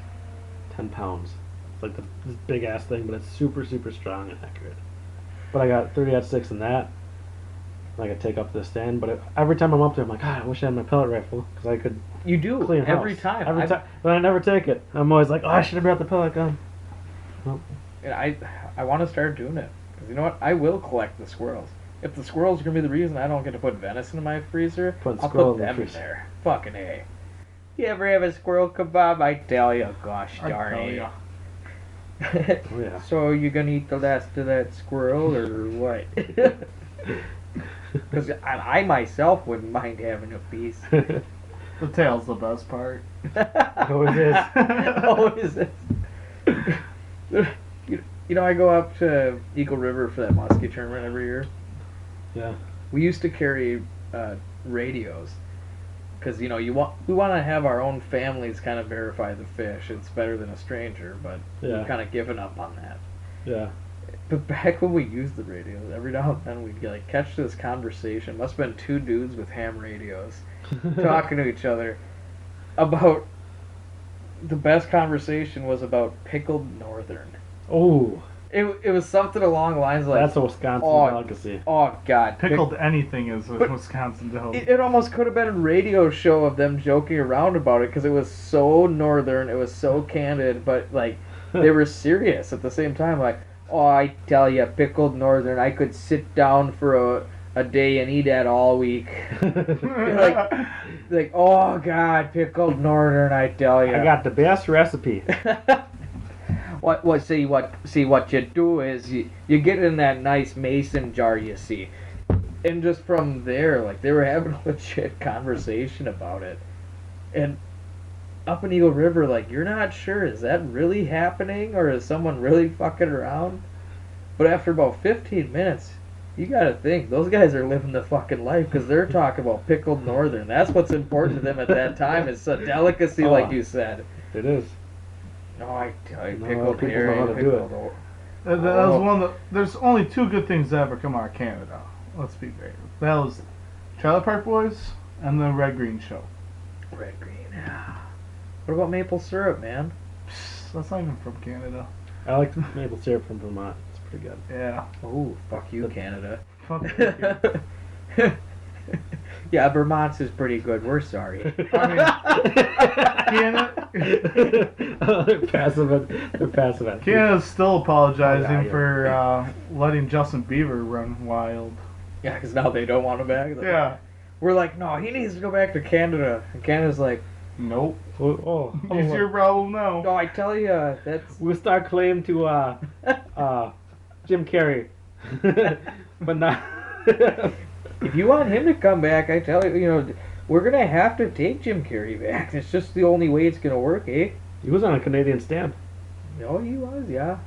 10 pounds. It's like this big ass thing, but it's super, super strong and accurate. But I got 30-06 in that. And I could take up to the stand, but every time I'm up there, I'm like, God, I wish I had my pellet rifle, because I could You do clean every house. time. Every time. But I never take it. I'm always like, oh, I should have brought the pellet gun. And I want to start doing it, because you know what? I will collect the squirrels. If the squirrels are gonna be the reason I don't get to put venison in my freezer, Put I'll squirrel put in the them in freezer. there. Fucking A. You ever have a squirrel kebab? I tell you, gosh I darn tell it. ya. Oh, yeah. So you gonna eat the last of that squirrel or what? Because I myself wouldn't mind having a piece. The tail's the best part. Always is. Oh, is it? You know, I go up to Eagle River for that muskie tournament every year. Yeah. We used to carry radios, because you know we want to have our own families kind of verify the fish. It's better than a stranger, but Yeah. we've kind of given up on that. Yeah. But back when we used the radios, every now and then we'd like catch this conversation. Must have been two dudes with ham radios talking to each other about. The best conversation was about pickled northern. Oh, It was something along the lines like, that's a Wisconsin oh, delicacy. oh god, Pickled anything is a But- Wisconsin dog. It almost could have been a radio show of them joking around about it, because it was so northern, it was so candid, but like they were serious at the same time. Like, oh, I tell you, pickled northern, I could sit down for a day and eat that all week. Like, oh God, pickled northern, I tell you. I got the best recipe. See what you do is you get in that nice mason jar, you see, and just from there, like, they were having a legit conversation about it, and up in Eagle River, like, you're not sure, is that really happening or is someone really fucking around? But after about 15 minutes, you gotta think those guys are living the fucking life because they're talking about pickled northern. That's what's important to them at that time. It's a delicacy, like you said. It is. No, I tell you, No, pickled people herring, know how to do it. pickled. That was one of the. There's only two good things that ever come out of Canada. Let's be fair. That was Trailer Park Boys and the Red Green Show. Red green. Yeah. What about maple syrup, man? That's not even from Canada. I like the maple syrup from Vermont. It's pretty good. Yeah. Oh, fuck you, Canada. Fuck you. Yeah, Vermont's is pretty good. We're sorry. Canada. They're passive. Canada's still apologizing Oh, yeah, for letting Justin Bieber run wild. Yeah, because now they don't want him back. Yeah. We're like, no, he needs to go back to Canada. And Canada's like, Nope. Oh, It's your problem now. no, I tell you, that's... we'll start claim to Jim Carrey, but not. If you want him to come back, I tell you, we're going to have to take Jim Carrey back. It's just the only way it's going to work, eh? He was on a Canadian stamp. No, he was, yeah.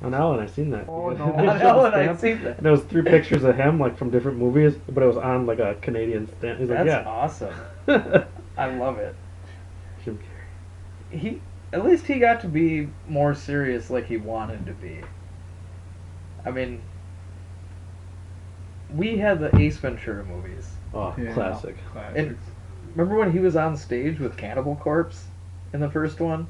On Ellen, I seen that. Oh, no. They On showed Ellen, the I stamp, seen that. and there was 3 pictures of him, like from different movies, but it was on like a Canadian stamp. He's like, That's yeah. awesome. I love it. Jim Carrey. At least he got to be more serious like he wanted to be. I mean, we had the Ace Ventura movies. Oh, Yeah. classic. Classics. Remember when he was on stage with Cannibal Corpse in the first one?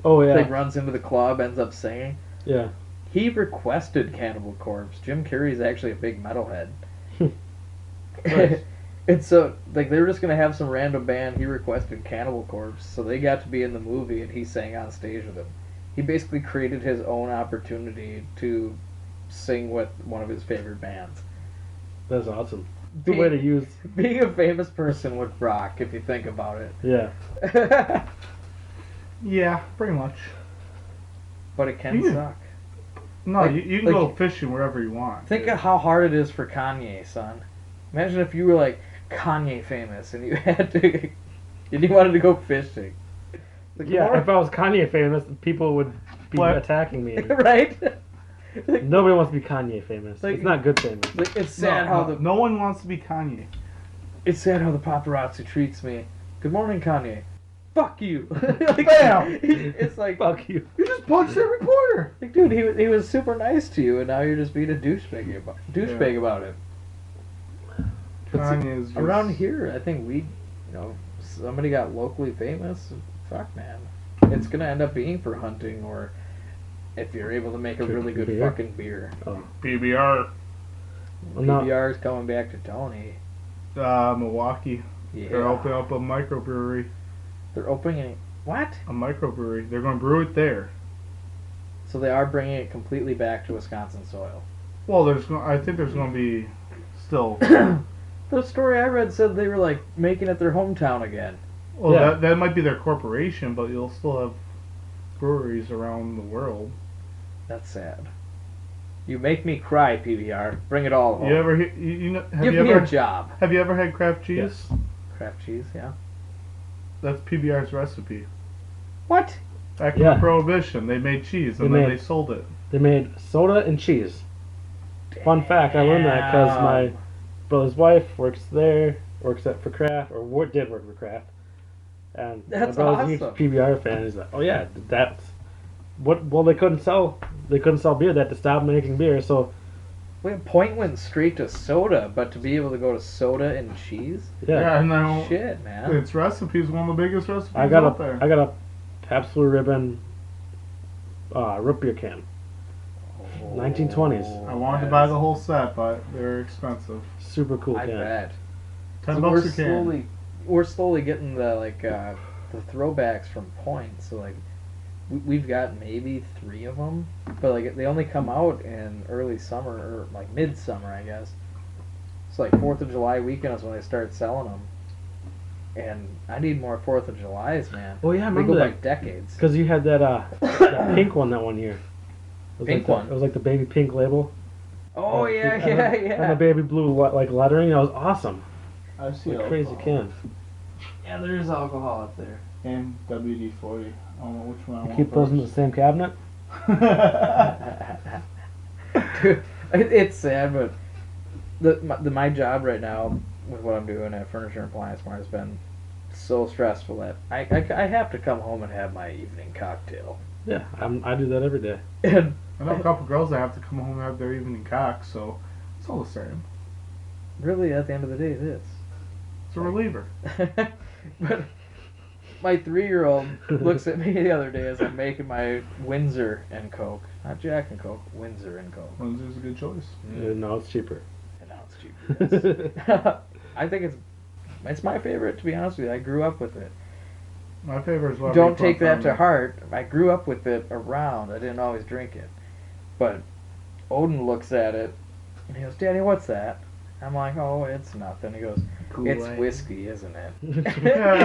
Oh yeah. Like, runs into the club, ends up singing. Yeah. He requested Cannibal Corpse. Jim Carrey's actually a big metalhead. Nice. And so, like, they were just going to have some random band. He requested Cannibal Corpse, so they got to be in the movie, and he sang on stage with them. He basically created his own opportunity to sing with one of his favorite bands. That's awesome. Good way to use. Being a famous person would rock, if you think about Yeah. it. Yeah, pretty much. But it can Yeah. suck. No, Like- you can like- go fishing wherever you want. Think dude. of how hard it is for Kanye, son. Imagine if you were like Kanye famous and you had to, and you wanted to go fishing. Like, Yeah. more- If I was Kanye famous, people would be What? attacking me. right? Like, Nobody wants to be Kanye famous. Like- It's not good famous. like, it's sad how the no one wants to be Kanye. it's sad how the paparazzi treats me. Good morning, Kanye. Fuck you. Like, Bam! It's like, Fuck you. You just punched that reporter. like, dude, he was super nice to you, and now you're just being a douchebag about it. Kanye is just, Around here, I think somebody got locally famous. Fuck, man. It's gonna end up being for hunting, or if you're able to make a really good Beer? fucking beer. Oh. PBR, Well, no. PBR is coming back to Tony. Milwaukee. Yeah. They're opening up a microbrewery. They're opening what? A microbrewery. They're going to brew it there. So they are bringing it completely back to Wisconsin soil. Well, I think there's going to be still. The story I read said they were like making it their hometown again. Well, Yeah. that might be their corporation, but you'll still have breweries around the world. That's sad. You make me cry, PBR. Bring it all home. You ever you know? Have Give you me ever a job. have you ever had craft cheese? Yes. Craft cheese, yeah. That's PBR's recipe. What? Back Yeah. in Prohibition, they made cheese and They then made- they sold it. They made soda and cheese. Fun fact, I learned that because my brother's wife works there, for Kraft, or did work for Kraft. And That's my brother's a huge awesome. PBR fan. He's like, oh yeah, that's what. Well, they couldn't sell beer. They had to stop making beer. So Wait, Point went straight to soda, but to be able to go to soda and cheese? yeah, and now Shit, man. its recipe is one of the biggest recipes I got out there. a Pabst Blue Ribbon root beer can. 1920s. I wanted to buy the whole set, but they're expensive. Super cool I can. bet. $10 So a can. we're slowly getting the the throwbacks from Point. So like we've got maybe 3 of them, but like they only come out in early summer or like midsummer, I guess. It's like 4th of July weekend is when they start selling them. And I need more 4th of Julys, man. Oh yeah, I They remember go that. by decades. Because you had that pink one that one year. It was Pink like one? It was like the baby pink label. Oh yeah, And yeah, the- yeah. And the baby blue like lettering. That was awesome. I've seen Like crazy cans. Yeah, there is alcohol up there. And WD-40. I don't know which one I You want keep those in the same cabinet. Dude, it's sad, but my job right now with what I'm doing at Furniture and Appliance Mart has been so stressful that I have to come home and have my evening cocktail. Yeah, I do that every day. And I know a couple girls that have to come home and have their evening cock, so it's all the same. really, at the end of the day, it is. It's a reliever. But my 3-year-old looks at me the other day as I'm making my Windsor and Coke. Not Jack and Coke, Windsor and Coke. Windsor's a good choice. No, it's cheaper. And now it's cheaper. Yes. I think it's my favorite, to be honest with you. I grew up with it. My favorite is what Don't take that to heart. I grew up with it around. I didn't always drink it. But Odin looks at it and he goes, "Daddy, what's that?" I'm like, "Oh, it's nothing." He goes, "It's whiskey, isn't it?"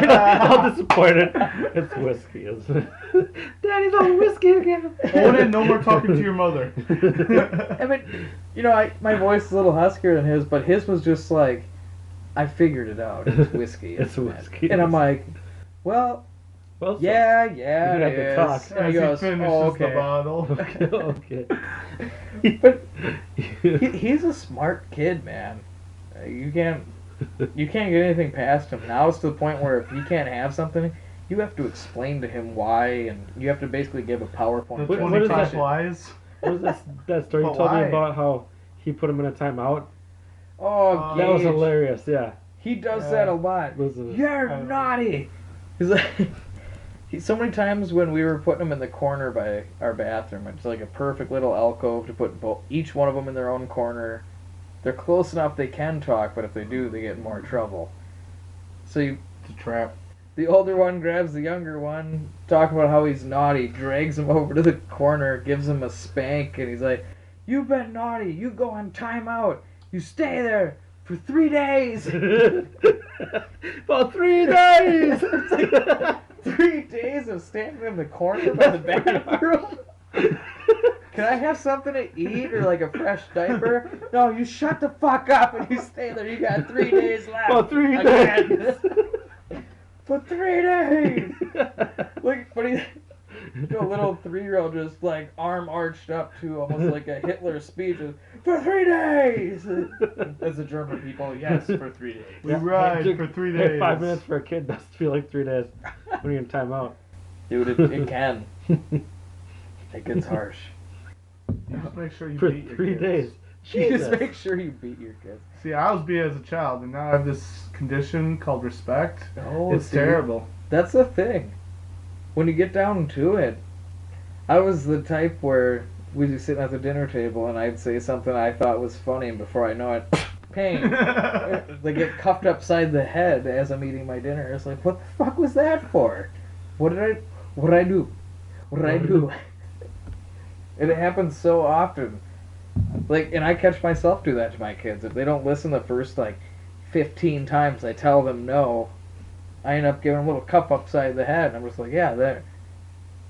How disappointed. It's whiskey, isn't it? Daddy's on whiskey again. Odin, no more talking to your mother. I mean, my voice is a little huskier than his, but his was just like, I figured it out. It's whiskey. It's isn't it?" whiskey. And I'm like, well, Well, yeah, you it have to talk. is. And he As goes, he finishes "Oh, the okay." bottle. Okay. But he's a smart kid, man. You can't get anything past him. Now it's to the point where if he can't have something, you have to explain to him why, and you have to basically give a PowerPoint. The What is 25 that? lies. What was that story you But told me why? about how he put him in a timeout? Oh, That was Gage. hilarious, yeah. He does Yeah. that a lot. Listen, You're I- naughty. He's like, so many times when we were putting him in the corner by our bathroom, it's like a perfect little alcove to put each one of them in their own corner. They're close enough they can talk, but if they do, they get in more trouble. So It's a trap. the older one grabs the younger one, talking about how he's naughty, drags him over to the corner, gives him a spank, and he's like, "You've been naughty. You go on timeout. You stay there for 3 days." For 3 days! It's like 3 days of standing in the corner by the bathroom. Can I have something to eat or like a fresh diaper? No, you shut the fuck up and you stay there. You got 3 days left. For 3 Again. days! For 3 days. Like, but he, a little 3-year-old just like arm arched up to almost like a Hitler speech. For 3 days. As the German people, yes, for 3 days. We ride for 3 days. 5 minutes for a kid does feel like 3 days when you're in timeout. Dude, it can. It gets harsh. You just make sure you For beat your 3 kids. days. You just Jesus. make sure you beat your kids. See, I was beat as a child, and now I have this condition called respect. Oh, It's see, terrible. That's the thing. When you get down to it, I was the type where we'd be sitting at the dinner table and I'd say something I thought was funny, and before I know it, pain. They get cuffed upside the head as I'm eating my dinner. It's like, what the fuck was that for? What did I do? What did I do? And it happens so often. Like, and I catch myself do that to my kids. If they don't listen the first, 15 times I tell them no, I end up giving them a little cuff upside the head. And I'm just like, yeah, there.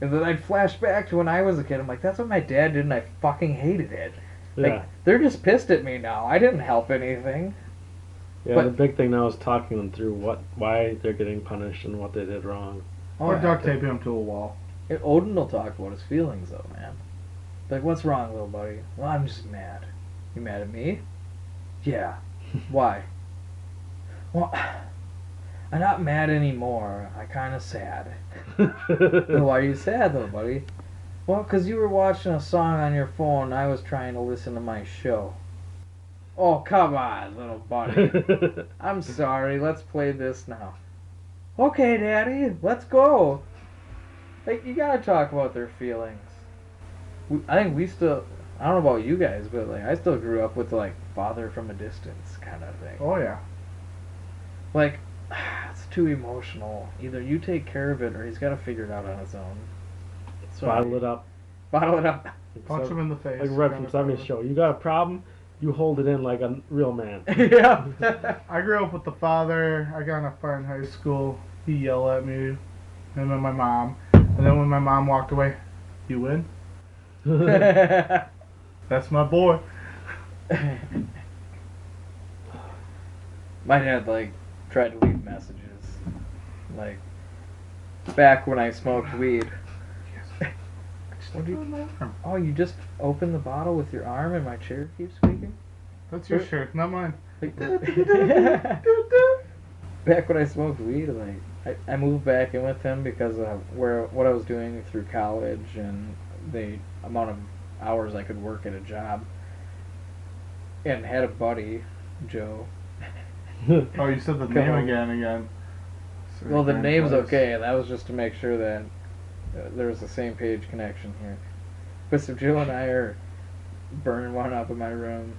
And then I'd flash back to when I was a kid. I'm like, that's what my dad did, and I fucking hated it. Yeah. Like, they're just pissed at me now. I didn't help anything. Yeah, but- the big thing now is talking them through why they're getting punished and what they did wrong. Or yeah. duct taping him to a wall. And Odin will talk about his feelings, though, man. Like, what's wrong, little buddy? Well, I'm just mad. You mad at me? Yeah. Why? Well, I'm not mad anymore. I'm kind of sad. Well, why are you sad, little buddy? Well, 'cause you were watching a song on your phone and I was trying to listen to my show. Oh, come on, little buddy. I'm sorry. Let's play this now. Okay, Daddy. Let's go. Like, you gotta talk about their feelings. I think we still... I don't know about you guys, but, I still grew up with, father from a distance kind of thing. Oh, yeah. Like, it's too emotional. Either you take care of it or he's got to figure it out on his own. Bottle it up. Bottle it up. Punch him in the face. Like Red Grab from it. 70's show. You got a problem, you hold it in like a real man. Yeah. I grew up with the father. I got in a fight in high school. He yelled at me, him and my mom. And then when my mom walked away, you win? That's my boy. My dad tried to leave messages, back when I smoked weed. What do you? Oh, you just opened the bottle with your arm and my chair keeps squeaking? That's your shirt, not mine. Back when I smoked weed, I moved back in with him because of what I was doing through college and the amount of hours I could work at a job. And had a buddy, Joe. Oh, you said the name again. Well, the name's okay. That was just to make sure that there was a same page connection here. But so Jill and I are burning one up in my room,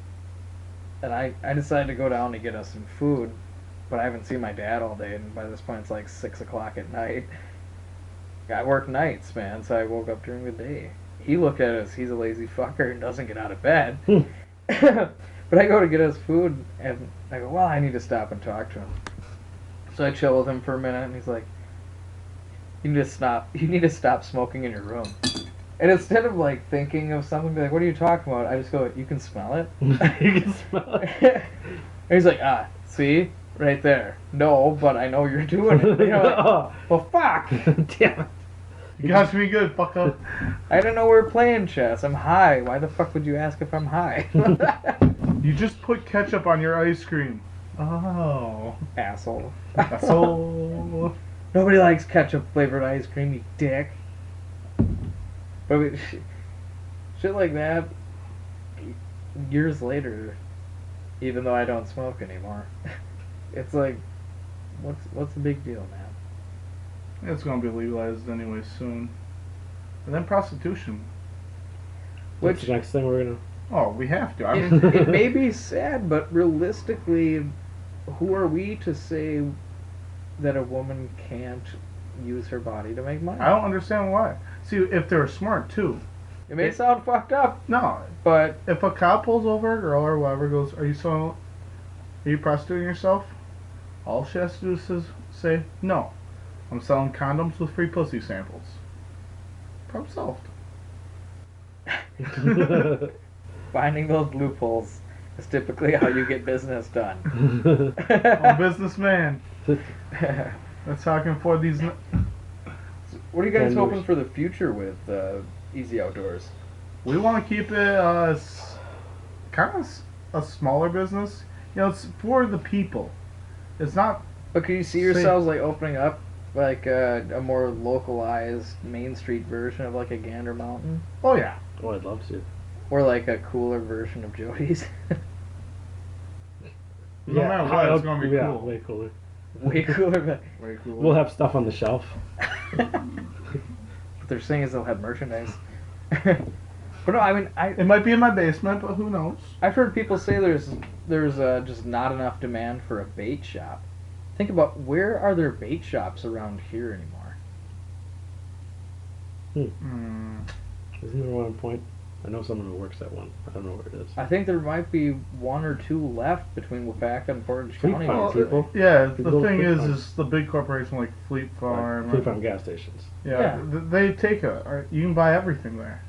and I decided to go down to get us some food, but I haven't seen my dad all day, and by this point it's like 6 o'clock at night. I work nights, man, so I woke up during the day. He looked at us, he's a lazy fucker and doesn't get out of bed. But I go to get us food, and I go, well, I need to stop and talk to him. So I chill with him for a minute, and he's like, you need to stop smoking in your room. And instead of thinking of something, be like, what are you talking about? I just go, you can smell it? You can smell it. And he's like, see? Right there. No, but I know you're doing it. You know, well, fuck. Damn it. You got me good, fuck up. I didn't know we were playing chess. I'm high. Why the fuck would you ask if I'm high? You just put ketchup on your ice cream. Oh. Asshole. So. Nobody likes ketchup flavored ice cream, you dick. But shit like that, years later, even though I don't smoke anymore, it's like, what's the big deal, man? It's gonna be legalized anyway soon. And then prostitution. What's the next thing we're gonna? Oh, we have to. I mean, It may be sad, but realistically, who are we to say that a woman can't use her body to make money? I don't understand why. See, if they're smart too. It may sound fucked up, No, but if a cop pulls over a girl or whoever goes, "Are you prostituting yourself?" All she has to do is say, "No, I'm selling condoms with free pussy samples." Problem solved. finding those loopholes is typically how you get business done. I'm a businessman. That's how I can afford these. What are you guys hoping for the future with Easy Outdoors? We want to keep it kind of a smaller business. You know, it's for the people. It's not. But can you see yourselves opening up a more localized Main Street version of a Gander Mountain? Oh yeah. Oh, I'd love to. Or a cooler version of Jody's? No matter what, it's gonna be cool. Way cooler. Way cooler, but Way cooler. We'll have stuff on the shelf. what they're saying is they'll have merchandise. But no, I mean, It might be in my basement, but who knows? I've heard people say there's just not enough demand for a bait shop. Think about, where are there bait shops around here anymore? Isn't there one on Point? I know someone who works at one. I don't know where it is. I think there might be one or two left between Waupaca and Portage Fleet County. Farm, people. Yeah, Big the little thing Fleet is Farm. the big corporation like Fleet Farm. Fleet Farm gas stations. Yeah, they take you can buy everything there.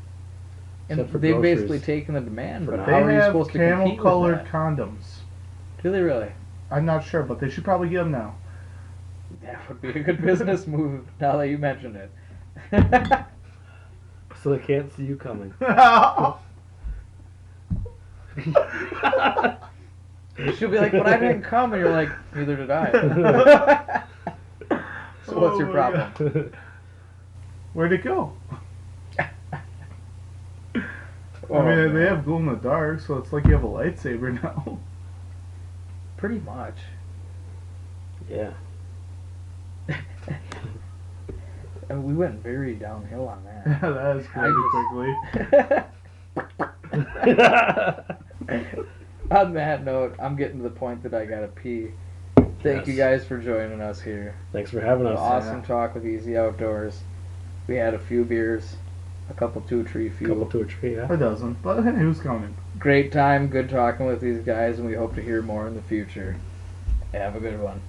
And Except for they've groceries. basically taken the demand, but They how are you have supposed to compete with camel-colored that? condoms. Do they really? I'm not sure, but they should probably get them now. That would be a good business move, now that you mentioned it. So they can't see you coming. She'll be like, but I didn't come, and you're like, neither did I. So what's your Oh my problem? God. Where'd it go? Oh, I mean, they man. have glow in the dark, so it's like you have a lightsaber now. Pretty much. Yeah. And we went very downhill on that. Yeah, that is quickly. On that note, I'm getting to the point that I gotta pee. Thank you guys for joining us here. Thanks for having us. Awesome talk with Easy Outdoors. We had a few beers. a couple to a tree few. Couple to a tree, yeah. A dozen. But hey, who's counting? Great time, good talking with these guys, and we hope to hear more in the future. Have a good one.